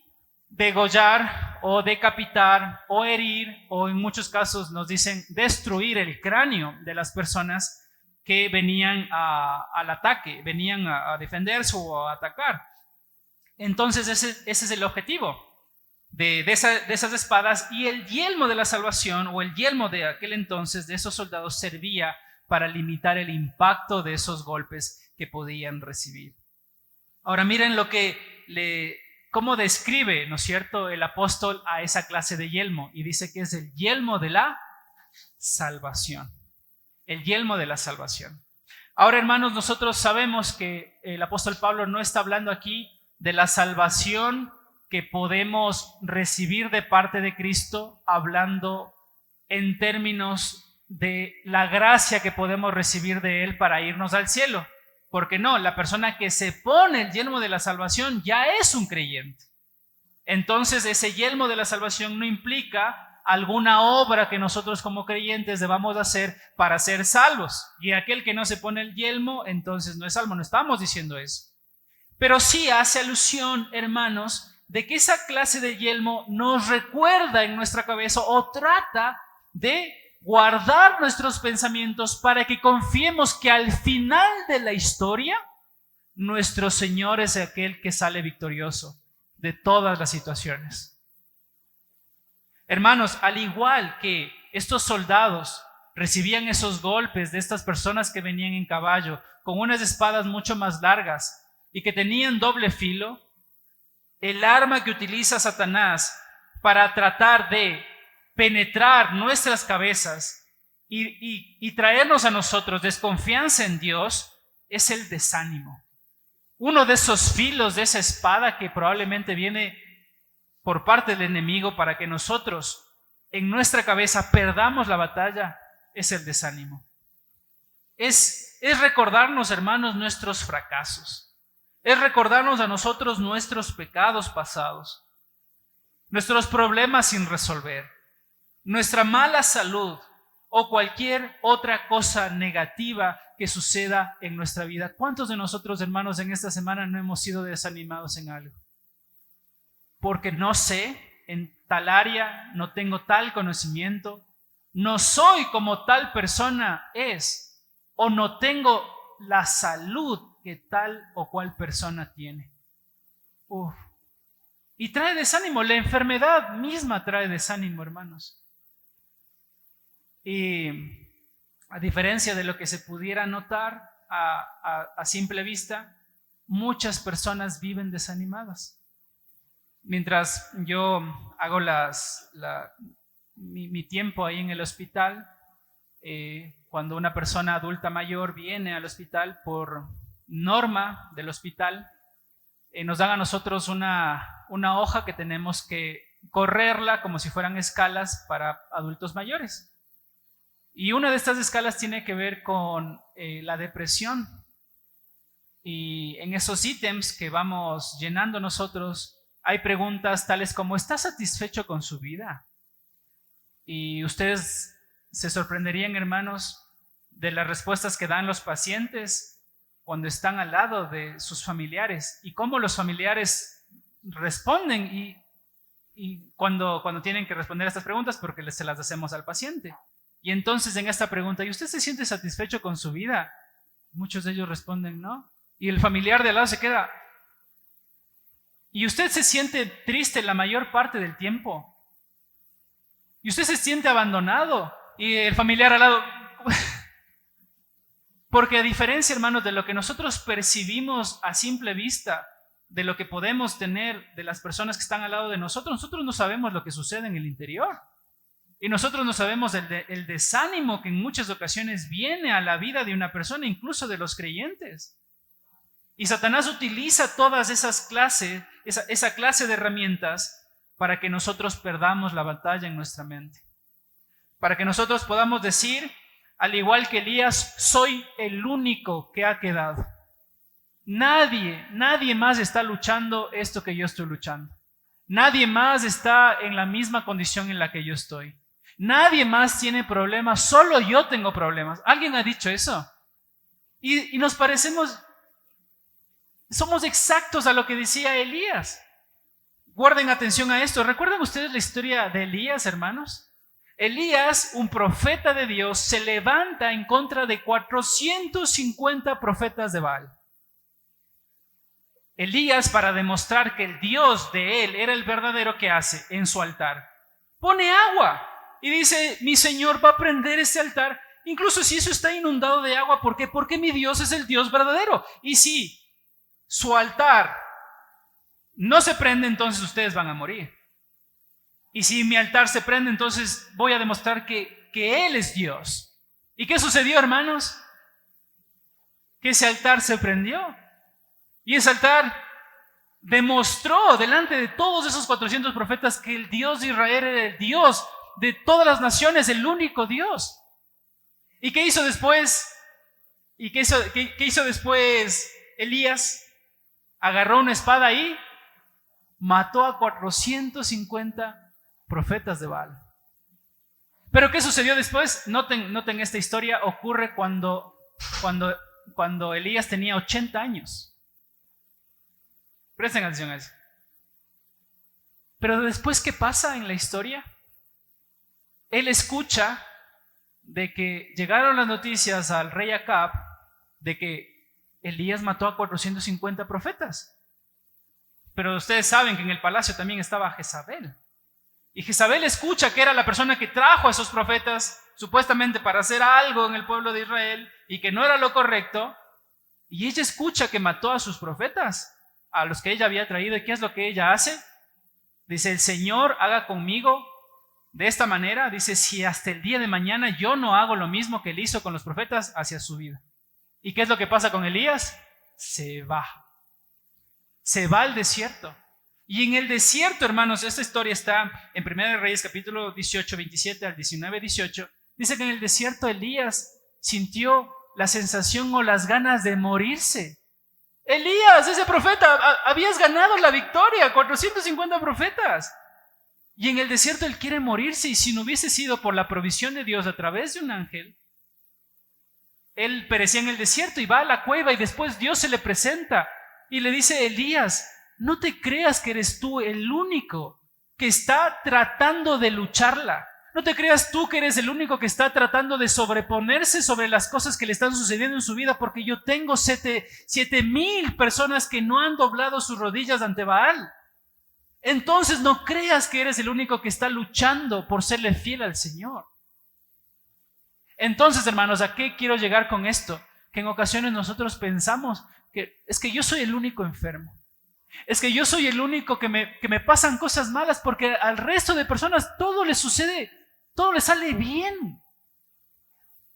degollar o decapitar o herir o en muchos casos nos dicen destruir el cráneo de las personas que venían al ataque, venían a defenderse o a atacar. Entonces ese es el objetivo de esas espadas, y el yelmo de la salvación o el yelmo de aquel entonces de esos soldados servía para limitar el impacto de esos golpes que podían recibir. Ahora miren cómo describe, ¿no es cierto?, el apóstol a esa clase de yelmo, y dice que es el yelmo de la salvación. El yelmo de la salvación. Ahora, hermanos, nosotros sabemos que el apóstol Pablo no está hablando aquí de la salvación que podemos recibir de parte de Cristo, hablando en términos de la gracia que podemos recibir de Él para irnos al cielo. Porque no, la persona que se pone el yelmo de la salvación ya es un creyente. Entonces, ese yelmo de la salvación no implica alguna obra que nosotros como creyentes debamos hacer para ser salvos. Y aquel que no se pone el yelmo, entonces no es salvo. No estamos diciendo eso. Pero sí hace alusión, hermanos, de que esa clase de yelmo nos recuerda en nuestra cabeza o trata de guardar nuestros pensamientos para que confiemos que al final de la historia, nuestro Señor es aquel que sale victorioso de todas las situaciones. Hermanos, al igual que estos soldados recibían esos golpes de estas personas que venían en caballo con unas espadas mucho más largas y que tenían doble filo, el arma que utiliza Satanás para tratar de penetrar nuestras cabezas y traernos a nosotros desconfianza en Dios es el desánimo. Uno de esos filos de esa espada que probablemente viene por parte del enemigo para que nosotros en nuestra cabeza perdamos la batalla es el desánimo. Es recordarnos, hermanos, nuestros fracasos. Es recordarnos a nosotros nuestros pecados pasados, nuestros problemas sin resolver, nuestra mala salud o cualquier otra cosa negativa que suceda en nuestra vida. ¿Cuántos de nosotros, hermanos, en esta semana no hemos sido desanimados en algo? Porque no sé, en tal área no tengo tal conocimiento, no soy como tal persona es, o no tengo la salud que tal o cual persona tiene. Y trae desánimo, la enfermedad misma trae desánimo, hermanos. Y a diferencia de lo que se pudiera notar a simple vista, muchas personas viven desanimadas. Mientras yo hago mi tiempo ahí en el hospital, cuando una persona adulta mayor viene al hospital, por norma del hospital, nos dan a nosotros una hoja que tenemos que correrla como si fueran escalas para adultos mayores. Y una de estas escalas tiene que ver con la depresión. Y en esos ítems que vamos llenando nosotros, hay preguntas tales como: ¿está satisfecho con su vida? Y ustedes se sorprenderían, hermanos, de las respuestas que dan los pacientes cuando están al lado de sus familiares y cómo los familiares responden y cuando tienen que responder a estas preguntas, porque se las hacemos al paciente. Y entonces en esta pregunta: ¿y usted se siente satisfecho con su vida? Muchos de ellos responden no. Y el familiar de al lado se queda: ¿y usted se siente triste la mayor parte del tiempo? ¿Y usted se siente abandonado? Y el familiar al lado... Porque a diferencia, hermanos, de lo que nosotros percibimos a simple vista, de lo que podemos tener de las personas que están al lado de nosotros no sabemos lo que sucede en el interior. Y nosotros no sabemos el desánimo que en muchas ocasiones viene a la vida de una persona, incluso de los creyentes. Y Satanás utiliza todas esas clases, esa clase de herramientas para que nosotros perdamos la batalla en nuestra mente. Para que nosotros podamos decir, al igual que Elías, soy el único que ha quedado. Nadie más está luchando esto que yo estoy luchando. Nadie más está en la misma condición en la que yo estoy. Nadie más tiene problemas, solo yo tengo problemas. ¿Alguien ha dicho eso? Y nos parecemos, somos exactos a lo que decía Elías. Guarden atención a esto. ¿Recuerdan ustedes la historia de Elías, hermanos? Elías, un profeta de Dios, se levanta en contra de 450 profetas de Baal. Elías, para demostrar que el Dios de él era el verdadero, ¿qué hace? En su altar pone agua y dice: mi Señor va a prender este altar, incluso si eso está inundado de agua. ¿Por qué? Porque mi Dios es el Dios verdadero. Y si su altar no se prende, entonces ustedes van a morir. Y si mi altar se prende, entonces voy a demostrar que que Él es Dios. ¿Y qué sucedió, hermanos? Que ese altar se prendió. Y ese altar demostró delante de todos esos 400 profetas que el Dios de Israel era el Dios de todas las naciones, el único Dios. ¿Y qué hizo después? ¿Qué hizo después Elías? Agarró una espada y mató a 450 profetas de Baal. Pero ¿qué sucedió después? Noten esta historia, ocurre cuando Elías tenía 80 años. Presten atención a eso. Pero después, ¿qué pasa en la historia? Él escucha de que llegaron las noticias al rey Acab de que Elías mató a 450 profetas. Pero ustedes saben que en el palacio también estaba Jezabel. Y Jezabel escucha que era la persona que trajo a esos profetas, supuestamente para hacer algo en el pueblo de Israel, y que no era lo correcto. Y ella escucha que mató a sus profetas, a los que ella había traído. ¿Y qué es lo que ella hace? Dice, el Señor haga conmigo de esta manera. Dice, si hasta el día de mañana yo no hago lo mismo que él hizo con los profetas hacia su vida. ¿Y qué es lo que pasa con Elías? Se va al desierto. Y en el desierto, hermanos, esta historia está en 1 Reyes capítulo 18, 27 al 19, 18. Dice que en el desierto Elías sintió la sensación o las ganas de morirse. Elías, ese profeta, habías ganado la victoria, 450 profetas. Y en el desierto él quiere morirse, y si no hubiese sido por la provisión de Dios a través de un ángel, él perecía en el desierto y va a la cueva, y después Dios se le presenta y le dice, Elías, no te creas que eres tú el único que está tratando de lucharla. No te creas tú que eres el único que está tratando de sobreponerse sobre las cosas que le están sucediendo en su vida, porque yo tengo 7,000 personas que no han doblado sus rodillas ante Baal. Entonces no creas que eres el único que está luchando por serle fiel al Señor. Entonces, hermanos, ¿a qué quiero llegar con esto? Que en ocasiones nosotros pensamos que es que yo soy el único enfermo. Es que yo soy el único que me pasan cosas malas, porque al resto de personas todo les sucede, todo les sale bien.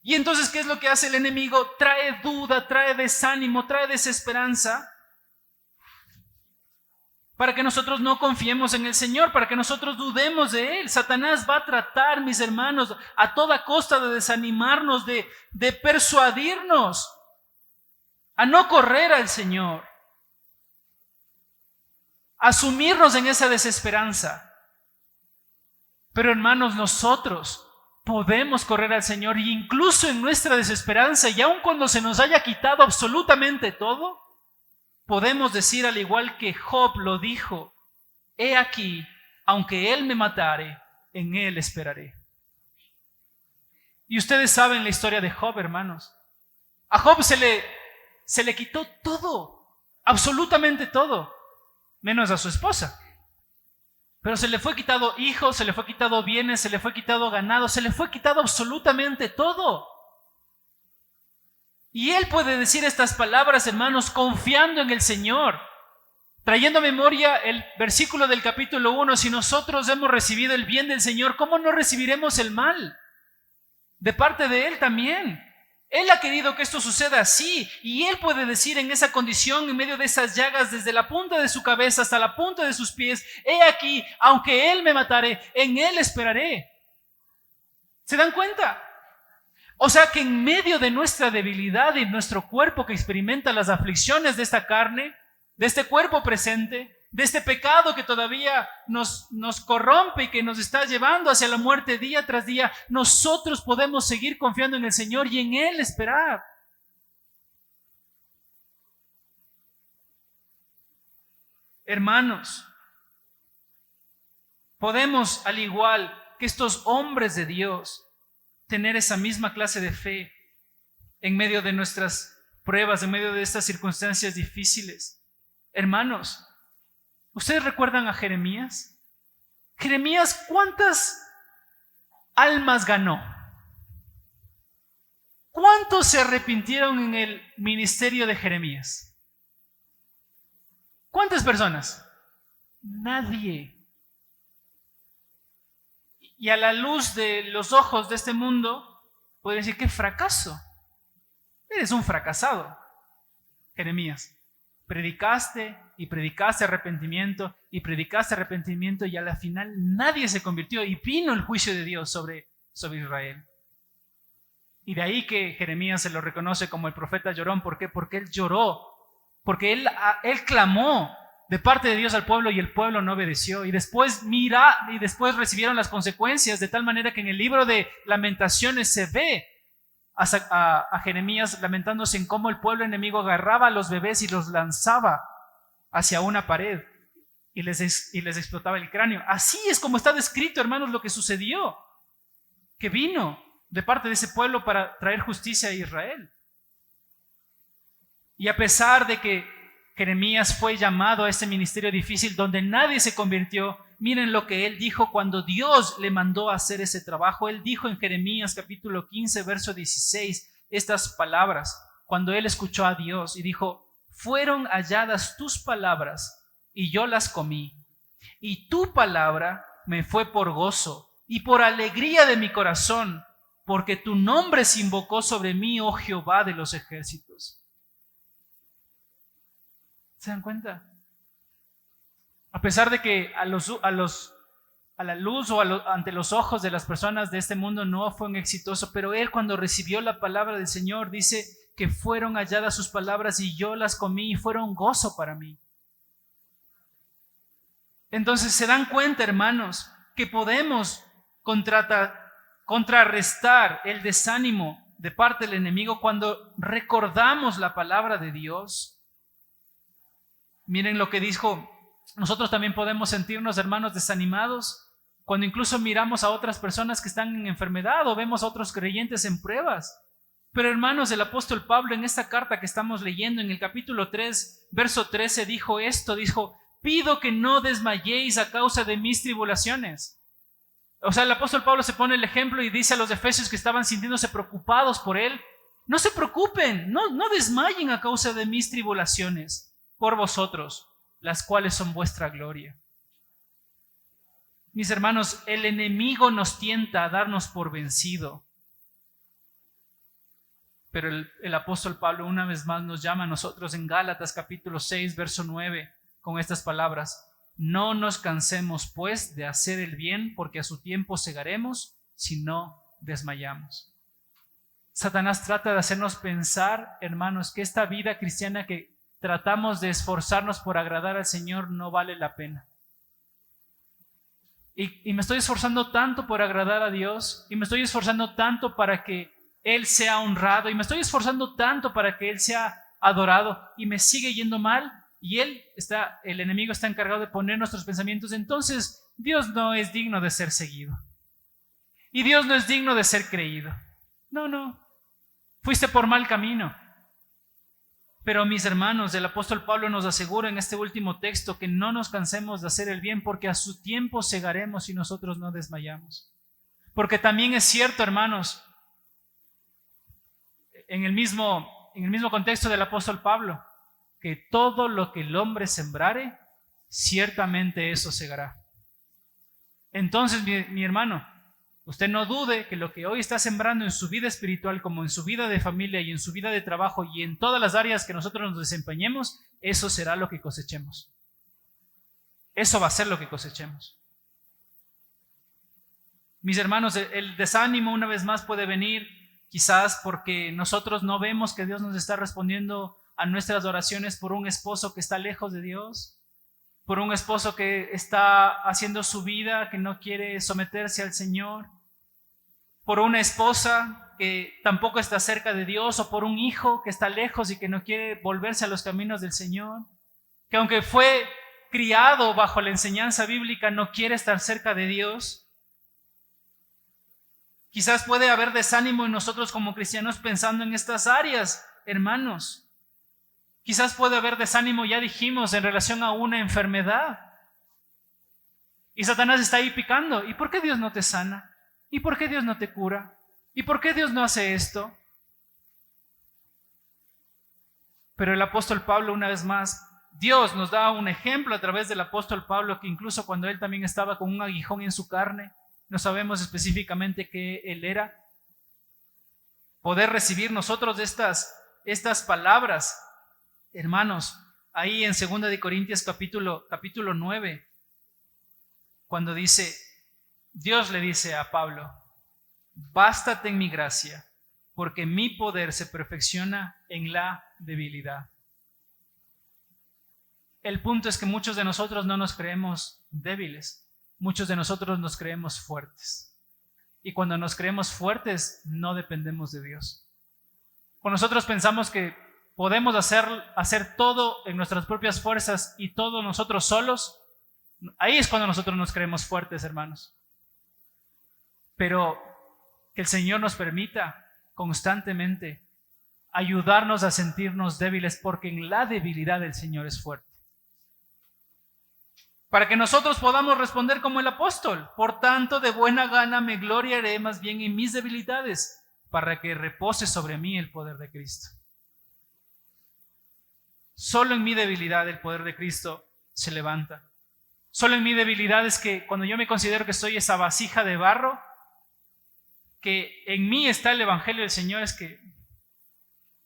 Y entonces, ¿qué es lo que hace el enemigo? Trae duda, trae desánimo, trae desesperanza, para que nosotros no confiemos en el Señor, para que nosotros dudemos de Él. Satanás va a tratar, mis hermanos, a toda costa de desanimarnos, de persuadirnos a no correr al Señor, a sumirnos en esa desesperanza. Pero, hermanos, nosotros podemos correr al Señor, y incluso en nuestra desesperanza, y aun cuando se nos haya quitado absolutamente todo, podemos decir, al igual que Job lo dijo, he aquí, aunque él me matare, en él esperaré. Y ustedes saben la historia de Job, hermanos. A Job se le quitó todo, absolutamente todo, menos a su esposa. Pero se le fue quitado hijos, se le fue quitado bienes, se le fue quitado ganado, se le fue quitado absolutamente todo. Y él puede decir estas palabras, hermanos, confiando en el Señor, trayendo a memoria el versículo del capítulo 1, si nosotros hemos recibido el bien del Señor, ¿cómo no recibiremos el mal? De parte de Él también. Él ha querido que esto suceda así, y Él puede decir en esa condición, en medio de esas llagas, desde la punta de su cabeza hasta la punta de sus pies, he aquí, aunque Él me matare, en Él esperaré. ¿Se dan cuenta? O sea que en medio de nuestra debilidad y nuestro cuerpo que experimenta las aflicciones de esta carne, de este cuerpo presente, de este pecado que todavía nos corrompe y que nos está llevando hacia la muerte día tras día, nosotros podemos seguir confiando en el Señor y en Él esperar. Hermanos, podemos, al igual que estos hombres de Dios, tener esa misma clase de fe en medio de nuestras pruebas, en medio de estas circunstancias difíciles. Hermanos, ¿ustedes recuerdan a Jeremías? Jeremías, ¿cuántas almas ganó? ¿Cuántos se arrepintieron en el ministerio de Jeremías? ¿Cuántas personas? Nadie. Y a la luz de los ojos de este mundo, puede decir, ¡qué fracaso! Eres un fracasado, Jeremías. Predicaste y predicaste arrepentimiento y predicaste arrepentimiento y a la final nadie se convirtió y vino el juicio de Dios sobre Israel. Y de ahí que Jeremías se lo reconoce como el profeta llorón. ¿Por qué? Porque él lloró, porque él clamó de parte de Dios al pueblo y el pueblo no obedeció. Y después recibieron las consecuencias, de tal manera que en el libro de Lamentaciones se ve a Jeremías lamentándose en cómo el pueblo enemigo agarraba a los bebés y los lanzaba hacia una pared y les explotaba el cráneo. Así es como está descrito, hermanos, lo que sucedió, que vino de parte de ese pueblo para traer justicia a Israel. Y a pesar de que Jeremías fue llamado a este ministerio difícil donde nadie se convirtió, miren lo que él dijo cuando Dios le mandó a hacer ese trabajo. Él dijo en Jeremías capítulo 15, verso 16, estas palabras, cuando él escuchó a Dios y dijo: fueron halladas tus palabras y yo las comí, y tu palabra me fue por gozo y por alegría de mi corazón, porque tu nombre se invocó sobre mí, oh Jehová de los ejércitos. ¿Se dan cuenta? A pesar de que a la luz o ante los ojos de las personas de este mundo no fue un exitoso, pero él, cuando recibió la palabra del Señor, dice que fueron halladas sus palabras y yo las comí y fueron gozo para mí. Entonces se dan cuenta, hermanos, que podemos contrarrestar el desánimo de parte del enemigo cuando recordamos la palabra de Dios. Miren lo que dijo: nosotros también podemos sentirnos, hermanos, desanimados cuando incluso miramos a otras personas que están en enfermedad o vemos a otros creyentes en pruebas. Pero, hermanos, el apóstol Pablo en esta carta que estamos leyendo en el capítulo 3, verso 13, dijo esto, dijo: pido que no desmayéis a causa de mis tribulaciones. O sea, el apóstol Pablo se pone el ejemplo y dice a los efesios que estaban sintiéndose preocupados por él: no se preocupen, no desmayen a causa de mis tribulaciones por vosotros, las cuales son vuestra gloria. Mis hermanos, el enemigo nos tienta a darnos por vencido, pero el apóstol Pablo una vez más nos llama a nosotros en Gálatas capítulo 6, verso 9, con estas palabras: no nos cansemos pues de hacer el bien, porque a su tiempo segaremos si no desmayamos. Satanás trata de hacernos pensar, hermanos, que esta vida cristiana que tratamos de esforzarnos por agradar al Señor no vale la pena. Y me estoy esforzando tanto por agradar a Dios, y me estoy esforzando tanto para que Él sea honrado, y me estoy esforzando tanto para que Él sea adorado, y me sigue yendo mal, y el enemigo está encargado de poner nuestros pensamientos. Entonces Dios no es digno de ser seguido, y Dios no es digno de ser creído. No, fuiste por mal camino. Pero, mis hermanos, el apóstol Pablo nos asegura en este último texto que no nos cansemos de hacer el bien, porque a su tiempo segaremos si nosotros no desmayamos. Porque también es cierto, hermanos, en el mismo contexto del apóstol Pablo, que todo lo que el hombre sembrare, ciertamente eso segará. Entonces, mi hermano, usted no dude que lo que hoy está sembrando en su vida espiritual, como en su vida de familia y en su vida de trabajo y en todas las áreas que nosotros nos desempeñemos, eso será lo que cosechemos. Eso va a ser lo que cosechemos. Mis hermanos, el desánimo una vez más puede venir quizás porque nosotros no vemos que Dios nos está respondiendo a nuestras oraciones por un esposo que está lejos de Dios, por un esposo que está haciendo su vida, que no quiere someterse al Señor, por una esposa que tampoco está cerca de Dios, o por un hijo que está lejos y que no quiere volverse a los caminos del Señor, que aunque fue criado bajo la enseñanza bíblica, no quiere estar cerca de Dios. Quizás puede haber desánimo en nosotros como cristianos pensando en estas áreas, hermanos. Quizás puede haber desánimo, ya dijimos, en relación a una enfermedad. Y Satanás está ahí picando. ¿Y por qué Dios no te sana? ¿Y por qué Dios no te cura? ¿Y por qué Dios no hace esto? Pero el apóstol Pablo, una vez más, Dios nos da un ejemplo a través del apóstol Pablo, que incluso cuando él también estaba con un aguijón en su carne, No sabemos específicamente qué Él era. Poder recibir nosotros estas palabras, hermanos, ahí en 2 de Corintios capítulo 9, cuando dice, Dios le dice a Pablo, bástate en mi gracia, porque mi poder se perfecciona en la debilidad. El punto es que muchos de nosotros no nos creemos débiles, muchos de nosotros nos creemos fuertes. Y cuando nos creemos fuertes, no dependemos de Dios. Cuando nosotros pensamos que podemos hacer todo en nuestras propias fuerzas y todo nosotros solos, ahí es cuando nosotros nos creemos fuertes, hermanos. Pero que el Señor nos permita constantemente ayudarnos a sentirnos débiles, porque en la debilidad el Señor es fuerte. Para que nosotros podamos responder como el apóstol, por tanto, de buena gana me gloriaré más bien en mis debilidades, para que repose sobre mí el poder de Cristo. Solo en mi debilidad el poder de Cristo se levanta. Solo en mi debilidad es que cuando yo me considero que soy esa vasija de barro, que en mí está el evangelio del Señor, es que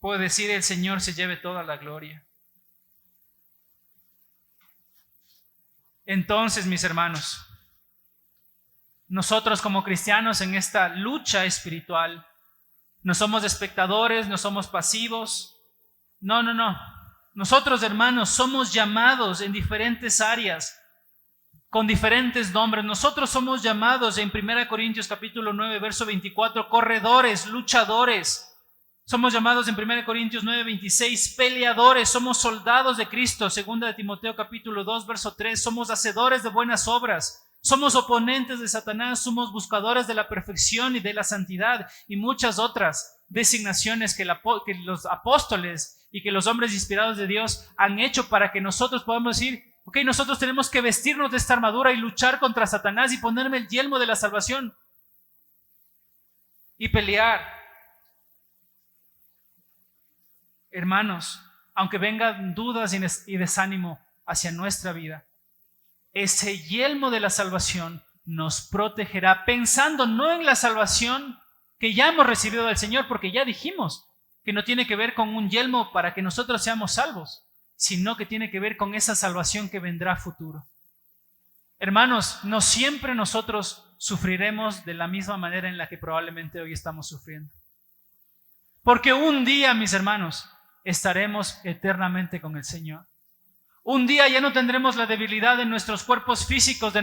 puedo decir el Señor se lleve toda la gloria. Entonces, mis hermanos, nosotros como cristianos en esta lucha espiritual, no somos espectadores, no somos pasivos. No. Nosotros, hermanos, somos llamados en diferentes áreas, con diferentes nombres. Nosotros somos llamados en 1 Corintios capítulo 9, verso 24, corredores, luchadores. Somos llamados en 1 Corintios 9, 26, peleadores. Somos soldados de Cristo. 2 de Timoteo capítulo 2, verso 3. Somos hacedores de buenas obras. Somos oponentes de Satanás. Somos buscadores de la perfección y de la santidad. Y muchas otras designaciones que los apóstoles y que los hombres inspirados de Dios han hecho para que nosotros podamos decir, ok, nosotros tenemos que vestirnos de esta armadura y luchar contra Satanás y ponerme el yelmo de la salvación y pelear. Hermanos, aunque vengan dudas y desánimo hacia nuestra vida, ese yelmo de la salvación nos protegerá, pensando no en la salvación que ya hemos recibido del Señor, porque ya dijimos que no tiene que ver con un yelmo para que nosotros seamos salvos, sino que tiene que ver con esa salvación que vendrá a futuro. Hermanos, no siempre nosotros sufriremos de la misma manera en la que probablemente hoy estamos sufriendo. Porque un día, mis hermanos, estaremos eternamente con el Señor. Un día ya no tendremos la debilidad de nuestros cuerpos físicos, de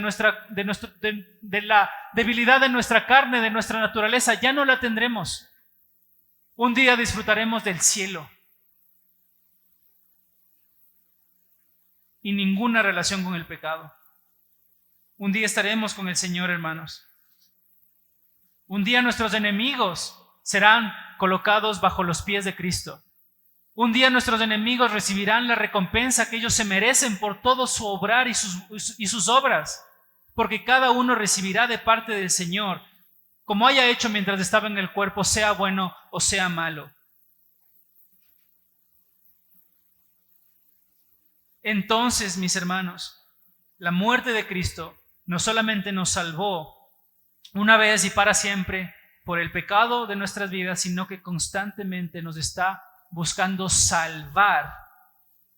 la debilidad de nuestra carne, de nuestra naturaleza, ya no la tendremos. Un día disfrutaremos del cielo. Y ninguna relación con el pecado. Un día estaremos con el Señor, hermanos. Un día nuestros enemigos serán colocados bajo los pies de Cristo. Un día nuestros enemigos recibirán la recompensa que ellos se merecen por todo su obrar y sus obras, porque cada uno recibirá de parte del Señor, como haya hecho mientras estaba en el cuerpo, sea bueno o sea malo. Entonces, mis hermanos, la muerte de Cristo no solamente nos salvó una vez y para siempre por el pecado de nuestras vidas, sino que constantemente nos está buscando salvar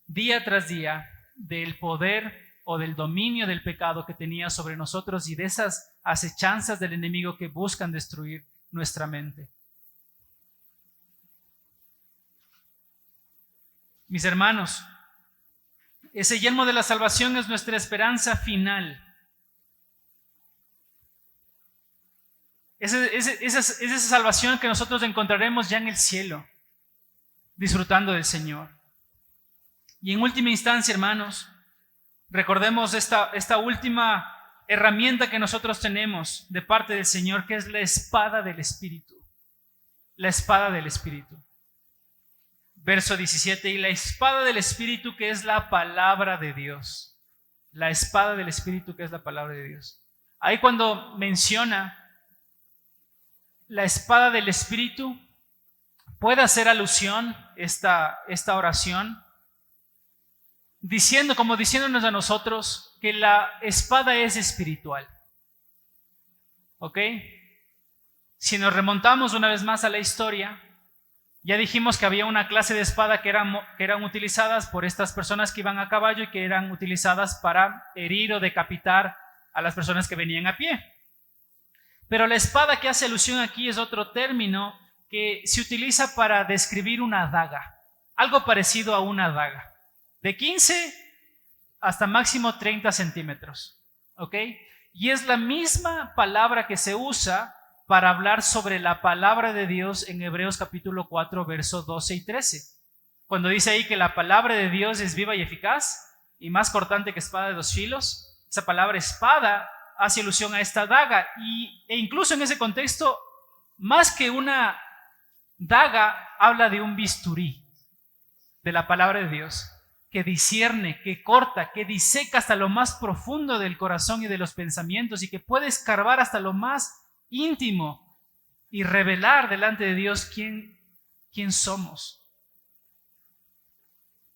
día tras día del poder o del dominio del pecado que tenía sobre nosotros y de esas acechanzas del enemigo que buscan destruir nuestra mente. Mis hermanos, ese yelmo de la salvación es nuestra esperanza final. Es esa salvación que nosotros encontraremos ya en el cielo, disfrutando del Señor. Y en última instancia, hermanos, recordemos esta última herramienta que nosotros tenemos de parte del Señor, que es la espada del Espíritu. La espada del Espíritu. Verso 17, y la espada del Espíritu, que es la palabra de Dios. La espada del Espíritu, que es la palabra de Dios. Ahí cuando menciona la espada del Espíritu, puede hacer alusión esta oración diciéndonos a nosotros que la espada es espiritual. ¿Ok? Si nos remontamos una vez más a la historia, ya dijimos que había una clase de espada que eran utilizadas por estas personas que iban a caballo y que eran utilizadas para herir o decapitar a las personas que venían a pie. Pero la espada que hace alusión aquí es otro término que se utiliza para describir una daga, algo parecido a una daga, de 15 hasta máximo 30 centímetros. ¿Ok? Y es la misma palabra que se usa para hablar sobre la palabra de Dios en Hebreos capítulo 4, versos 12 y 13. Cuando dice ahí que la palabra de Dios es viva y eficaz y más cortante que espada de dos filos, esa palabra espada hace alusión a esta daga e incluso en ese contexto, más que una daga, habla de un bisturí de la palabra de Dios que discierne, que corta, que diseca hasta lo más profundo del corazón y de los pensamientos y que puede escarbar hasta lo más íntimo y revelar delante de Dios quién somos.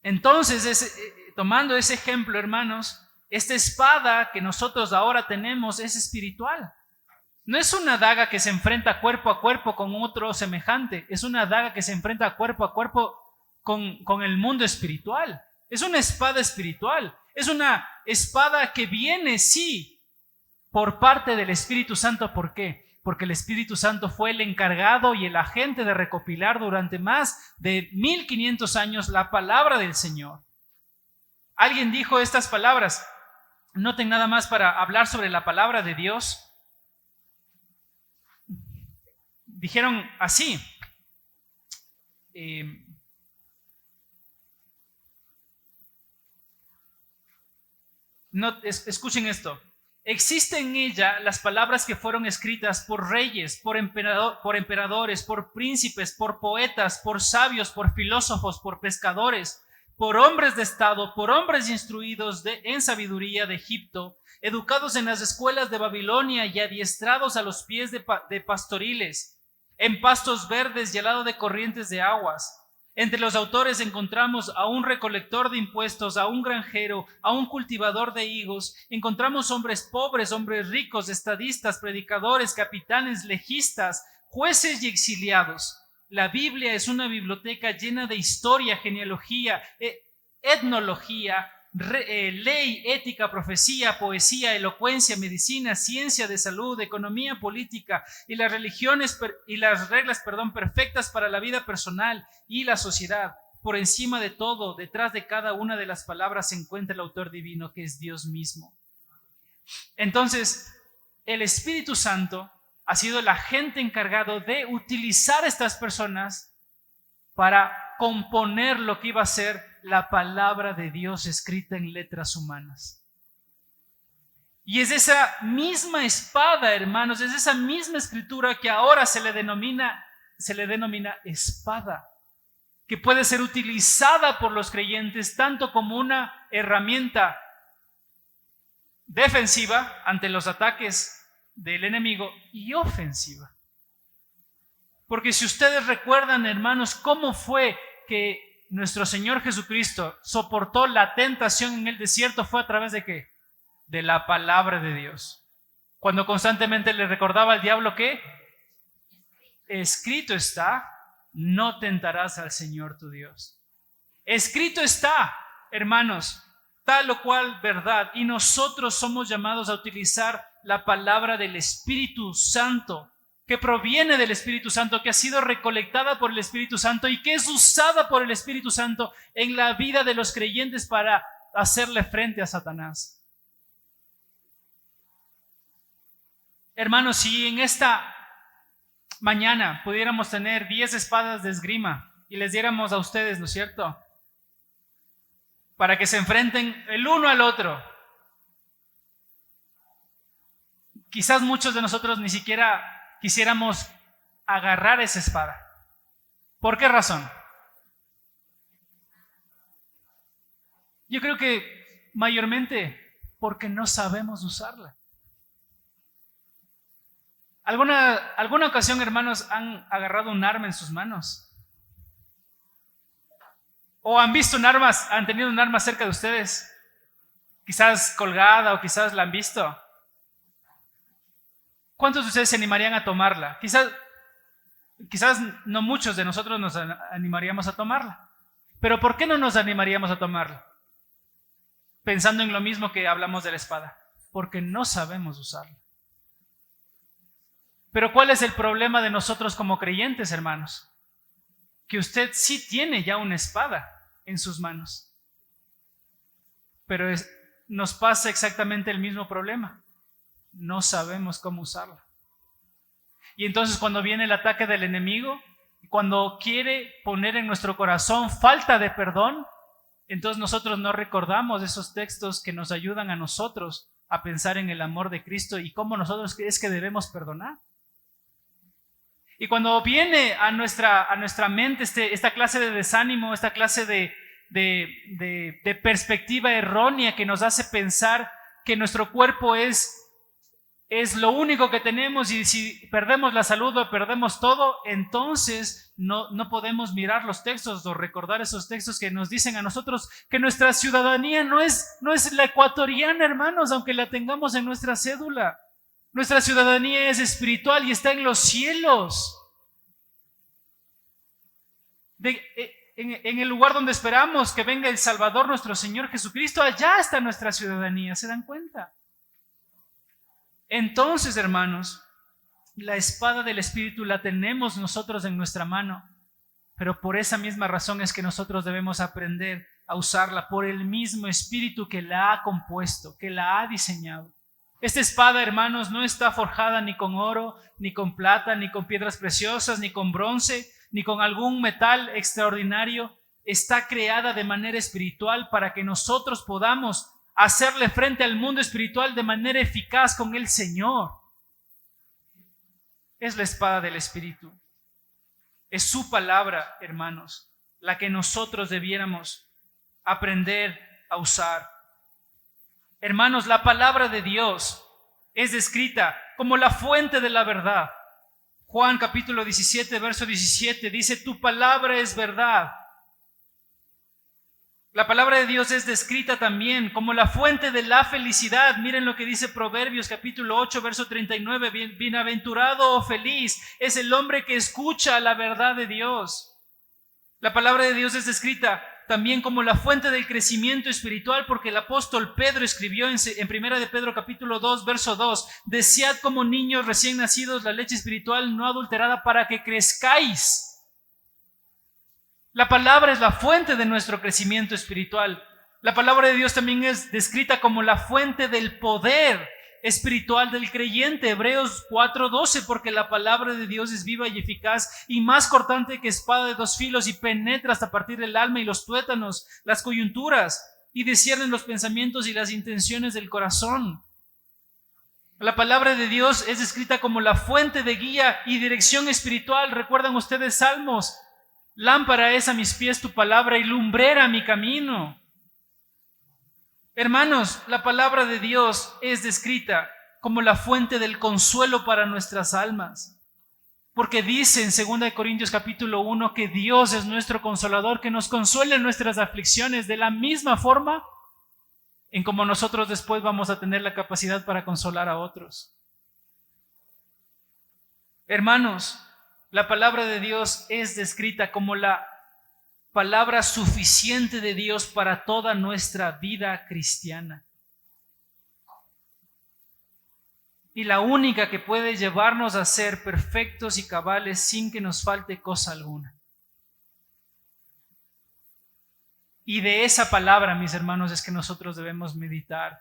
Entonces, tomando ese ejemplo, hermanos, esta espada que nosotros ahora tenemos es espiritual. No es una daga que se enfrenta cuerpo a cuerpo con otro semejante, es una daga que se enfrenta cuerpo a cuerpo con el mundo espiritual. Es una espada espiritual, es una espada que viene, sí, por parte del Espíritu Santo. ¿Por qué? Porque el Espíritu Santo fue el encargado y el agente de recopilar durante más de 1500 años la palabra del Señor. Alguien dijo estas palabras, noten nada más para hablar sobre la palabra de Dios. Dijeron así, escuchen esto. Existen en ella las palabras que fueron escritas por reyes, por emperadores, por príncipes, por poetas, por sabios, por filósofos, por pescadores, por hombres de estado, por hombres instruidos en sabiduría de Egipto, educados en las escuelas de Babilonia y adiestrados a los pies de pastoriles, en pastos verdes y al lado de corrientes de aguas. Entre los autores encontramos a un recolector de impuestos, a un granjero, a un cultivador de higos. Encontramos hombres pobres, hombres ricos, estadistas, predicadores, capitanes, legistas, jueces y exiliados. La Biblia es una biblioteca llena de historia, genealogía, etnología, ley, ética, profecía, poesía, elocuencia, medicina, ciencia de salud, economía política y las religiones y las reglas, perfectas para la vida personal y la sociedad. Por encima de todo, detrás de cada una de las palabras se encuentra el autor divino, que es Dios mismo. Entonces, el Espíritu Santo ha sido el agente encargado de utilizar a estas personas para componer lo que iba a ser la palabra de Dios escrita en letras humanas. Y es esa misma espada, hermanos, es esa misma escritura que ahora se le denomina espada, que puede ser utilizada por los creyentes tanto como una herramienta defensiva ante los ataques del enemigo y ofensiva. Porque si ustedes recuerdan, hermanos, cómo fue que nuestro Señor Jesucristo soportó la tentación en el desierto, fue a través de ¿qué? De la palabra de Dios. Cuando constantemente le recordaba al diablo que escrito está, no tentarás al Señor tu Dios. Escrito está, hermanos, tal o cual verdad, y nosotros somos llamados a utilizar la palabra del Espíritu Santo, que proviene del Espíritu Santo, que ha sido recolectada por el Espíritu Santo y que es usada por el Espíritu Santo en la vida de los creyentes para hacerle frente a Satanás. Hermanos, si en esta mañana pudiéramos tener 10 espadas de esgrima y les diéramos a ustedes, ¿no es cierto?, para que se enfrenten el uno al otro, quizás muchos de nosotros ni siquiera quisiéramos agarrar esa espada. ¿Por qué razón? Yo creo que mayormente porque no sabemos usarla. ¿Alguna ocasión, hermanos, han agarrado un arma en sus manos? ¿O han visto han tenido un arma cerca de ustedes? Quizás colgada o quizás la han visto. ¿Cuántos de ustedes se animarían a tomarla? Quizás no muchos de nosotros nos animaríamos a tomarla. Pero ¿por qué no nos animaríamos a tomarla? Pensando en lo mismo que hablamos de la espada. Porque no sabemos usarla. Pero ¿cuál es el problema de nosotros como creyentes, hermanos? Que usted sí tiene ya una espada en sus manos. Pero nos pasa exactamente el mismo problema. No sabemos cómo usarla. Y entonces cuando viene el ataque del enemigo, cuando quiere poner en nuestro corazón falta de perdón, entonces nosotros no recordamos esos textos que nos ayudan a nosotros a pensar en el amor de Cristo y cómo nosotros es que debemos perdonar. Y cuando viene a nuestra mente esta clase de desánimo, esta clase de perspectiva errónea que nos hace pensar que nuestro cuerpo es lo único que tenemos y si perdemos la salud o perdemos todo, entonces no podemos mirar los textos o recordar esos textos que nos dicen a nosotros que nuestra ciudadanía no es la ecuatoriana, hermanos, aunque la tengamos en nuestra cédula. Nuestra ciudadanía es espiritual y está en los cielos. En el lugar donde esperamos que venga el Salvador, nuestro Señor Jesucristo, allá está nuestra ciudadanía, ¿se dan cuenta? Entonces, hermanos, la espada del Espíritu la tenemos nosotros en nuestra mano, pero por esa misma razón es que nosotros debemos aprender a usarla por el mismo Espíritu que la ha compuesto, que la ha diseñado. Esta espada, hermanos, no está forjada ni con oro, ni con plata, ni con piedras preciosas, ni con bronce, ni con algún metal extraordinario. Está creada de manera espiritual para que nosotros podamos hacerle frente al mundo espiritual de manera eficaz con el Señor. Es la espada del Espíritu. Es su palabra, hermanos, la que nosotros debiéramos aprender a usar. Hermanos, la palabra de Dios es descrita como la fuente de la verdad. Juan capítulo 17, verso 17 dice: tu palabra es verdad. La palabra de Dios es descrita también como la fuente de la felicidad. Miren lo que dice Proverbios capítulo 8, verso 39. Bienaventurado o feliz es el hombre que escucha la verdad de Dios. La palabra de Dios es descrita también como la fuente del crecimiento espiritual, porque el apóstol Pedro escribió en 1 de Pedro capítulo 2, verso 2: desead como niños recién nacidos la leche espiritual no adulterada para que crezcáis. La palabra es la fuente de nuestro crecimiento espiritual. La palabra de Dios también es descrita como la fuente del poder espiritual del creyente. Hebreos 4:12, porque la palabra de Dios es viva y eficaz y más cortante que espada de dos filos y penetra hasta partir el alma y los tuétanos, las coyunturas, y discierne los pensamientos y las intenciones del corazón. La palabra de Dios es descrita como la fuente de guía y dirección espiritual. ¿Recuerdan ustedes Salmos? Lámpara es a mis pies tu palabra y lumbrera mi camino. Hermanos, la palabra de Dios es descrita como la fuente del consuelo para nuestras almas. Porque dice en 2 Corintios capítulo 1 que Dios es nuestro consolador, que nos consuela en nuestras aflicciones de la misma forma en como nosotros después vamos a tener la capacidad para consolar a otros. Hermanos, la palabra de Dios es descrita como la palabra suficiente de Dios para toda nuestra vida cristiana. Y la única que puede llevarnos a ser perfectos y cabales sin que nos falte cosa alguna. Y de esa palabra, mis hermanos, es que nosotros debemos meditar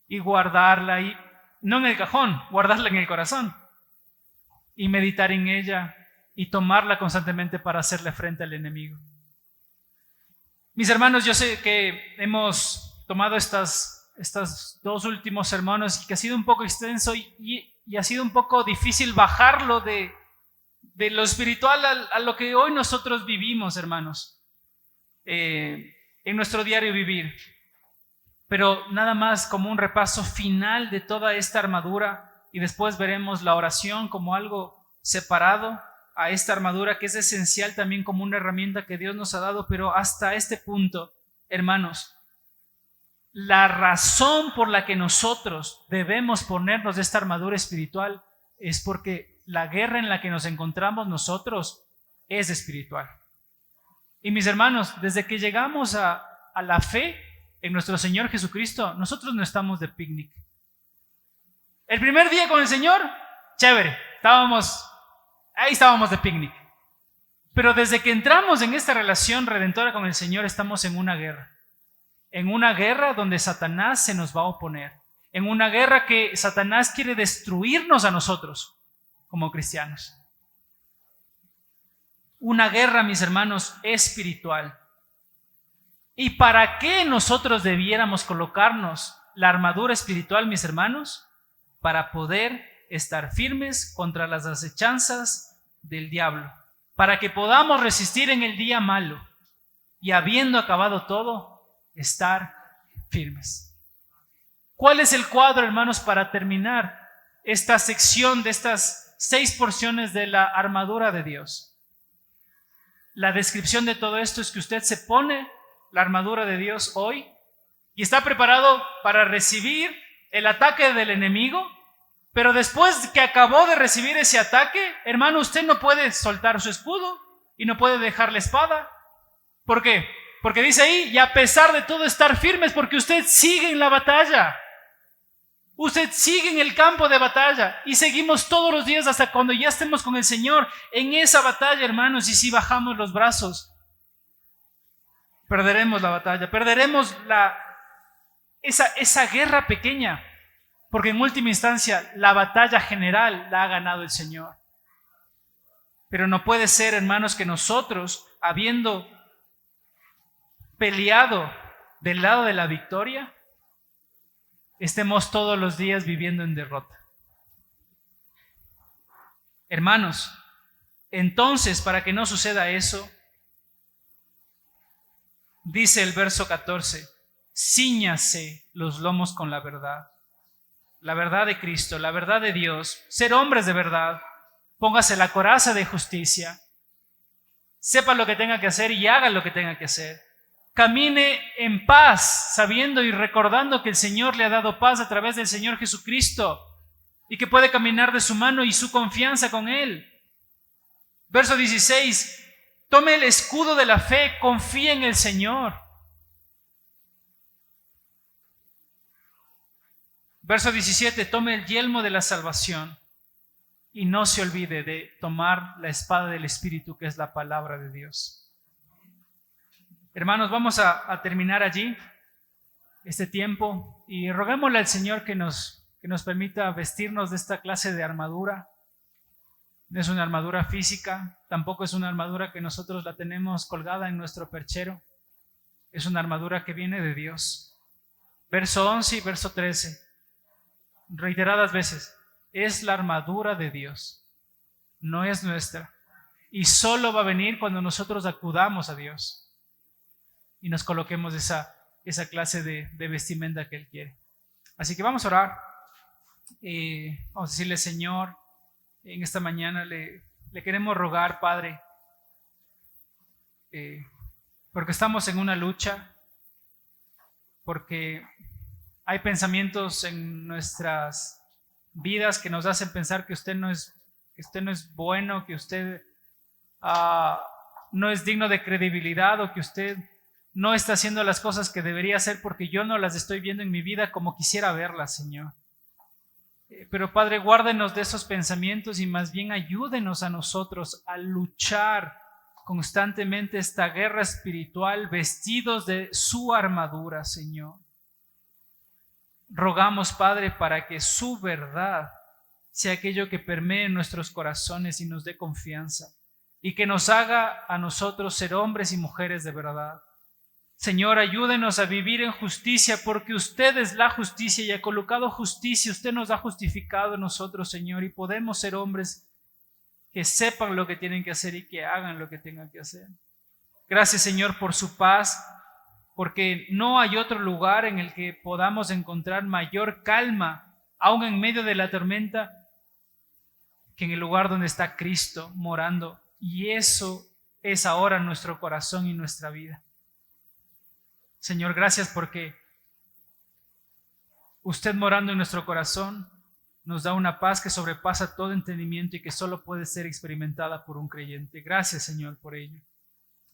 y guardarla, y no en el cajón, guardarla en el corazón. Y meditar en ella y tomarla constantemente para hacerle frente al enemigo. Mis hermanos, yo sé que hemos tomado estas dos últimos sermones y que ha sido un poco extenso y ha sido un poco difícil bajarlo de lo espiritual a lo que hoy nosotros vivimos, hermanos, en nuestro diario vivir. Pero nada más como un repaso final de toda esta armadura. Y después veremos la oración como algo separado a esta armadura, que es esencial también como una herramienta que Dios nos ha dado. Pero hasta este punto, hermanos, la razón por la que nosotros debemos ponernos esta armadura espiritual es porque la guerra en la que nos encontramos nosotros es espiritual. Y mis hermanos, desde que llegamos a la fe en nuestro Señor Jesucristo, nosotros no estamos de picnic. El primer día con el Señor, chévere, ahí estábamos de picnic. Pero desde que entramos en esta relación redentora con el Señor, estamos en una guerra. En una guerra donde Satanás se nos va a oponer. En una guerra que Satanás quiere destruirnos a nosotros como cristianos. Una guerra, mis hermanos, espiritual. ¿Y para qué nosotros debiéramos colocarnos la armadura espiritual, mis hermanos? Para poder estar firmes contra las acechanzas del diablo. Para que podamos resistir en el día malo y habiendo acabado todo, estar firmes. ¿Cuál es el cuadro, hermanos, para terminar esta sección de estas 6 porciones de la armadura de Dios? La descripción de todo esto es que usted se pone la armadura de Dios hoy y está preparado para recibir el ataque del enemigo, pero después que acabó de recibir ese ataque, hermano, usted no puede soltar su escudo y no puede dejar la espada. ¿Por qué? Porque dice ahí, y a pesar de todo estar firmes, porque usted sigue en la batalla. Usted sigue en el campo de batalla y seguimos todos los días hasta cuando ya estemos con el Señor en esa batalla, hermanos. Y si bajamos los brazos, perderemos la batalla, perderemos esa guerra pequeña, porque en última instancia la batalla general la ha ganado el Señor. Pero no puede ser, hermanos, que nosotros, habiendo peleado del lado de la victoria, estemos todos los días viviendo en derrota. Hermanos, entonces, para que no suceda eso, dice el verso 14, cíñase los lomos con la verdad de Cristo, la verdad de Dios, ser hombres de verdad, póngase la coraza de justicia, sepa lo que tenga que hacer y haga lo que tenga que hacer. Camine en paz, sabiendo y recordando que el Señor le ha dado paz a través del Señor Jesucristo y que puede caminar de su mano y su confianza con Él. Verso 16, tome el escudo de la fe, confíe en el Señor. Verso 17, tome el yelmo de la salvación y no se olvide de tomar la espada del Espíritu, que es la palabra de Dios. Hermanos, vamos a terminar allí este tiempo y roguémosle al Señor que nos permita vestirnos de esta clase de armadura. No es una armadura física, tampoco es una armadura que nosotros la tenemos colgada en nuestro perchero. Es una armadura que viene de Dios. Verso 11 y verso 13, reiteradas veces, es la armadura de Dios, no es nuestra. Y solo va a venir cuando nosotros acudamos a Dios y nos coloquemos esa clase de vestimenta que Él quiere. Así que vamos a orar. Vamos a decirle, Señor, en esta mañana le queremos rogar, Padre, porque estamos en una lucha, porque hay pensamientos en nuestras vidas que nos hacen pensar que usted no es bueno, que usted no es digno de credibilidad, o que usted no está haciendo las cosas que debería hacer porque yo no las estoy viendo en mi vida como quisiera verlas, Señor. Pero Padre, guárdenos de esos pensamientos y más bien ayúdenos a nosotros a luchar constantemente esta guerra espiritual vestidos de su armadura, Señor. Rogamos, Padre, para que su verdad sea aquello que permee en nuestros corazones y nos dé confianza y que nos haga a nosotros ser hombres y mujeres de verdad. Señor, ayúdenos a vivir en justicia, porque usted es la justicia y ha colocado justicia. Usted nos ha justificado a nosotros, Señor, y podemos ser hombres que sepan lo que tienen que hacer y que hagan lo que tengan que hacer. Gracias, Señor, por su paz, porque no hay otro lugar en el que podamos encontrar mayor calma, aun en medio de la tormenta, que en el lugar donde está Cristo morando. Y eso es ahora nuestro corazón y nuestra vida. Señor, gracias porque usted morando en nuestro corazón nos da una paz que sobrepasa todo entendimiento y que solo puede ser experimentada por un creyente. Gracias, Señor, por ello.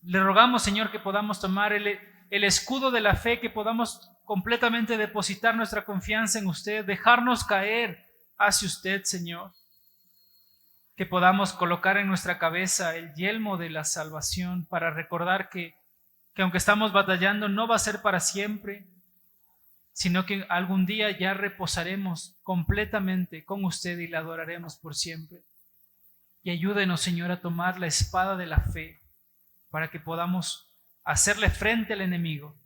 Le rogamos, Señor, que podamos tomar el escudo de la fe, que podamos completamente depositar nuestra confianza en usted, dejarnos caer hacia usted, Señor. Que podamos colocar en nuestra cabeza el yelmo de la salvación para recordar que aunque estamos batallando, no va a ser para siempre, sino que algún día ya reposaremos completamente con usted y le adoraremos por siempre. Y ayúdenos, Señor, a tomar la espada de la fe para que podamos hacerle frente al enemigo,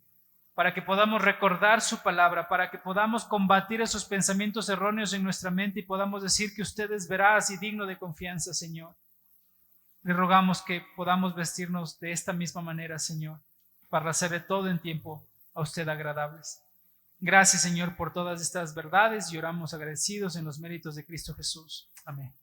para que podamos recordar su palabra, para que podamos combatir esos pensamientos erróneos en nuestra mente y podamos decir que usted es veraz y digno de confianza, Señor. Le rogamos que podamos vestirnos de esta misma manera, Señor, para hacerle todo en tiempo a usted agradables. Gracias, Señor, por todas estas verdades y oramos agradecidos en los méritos de Cristo Jesús. Amén.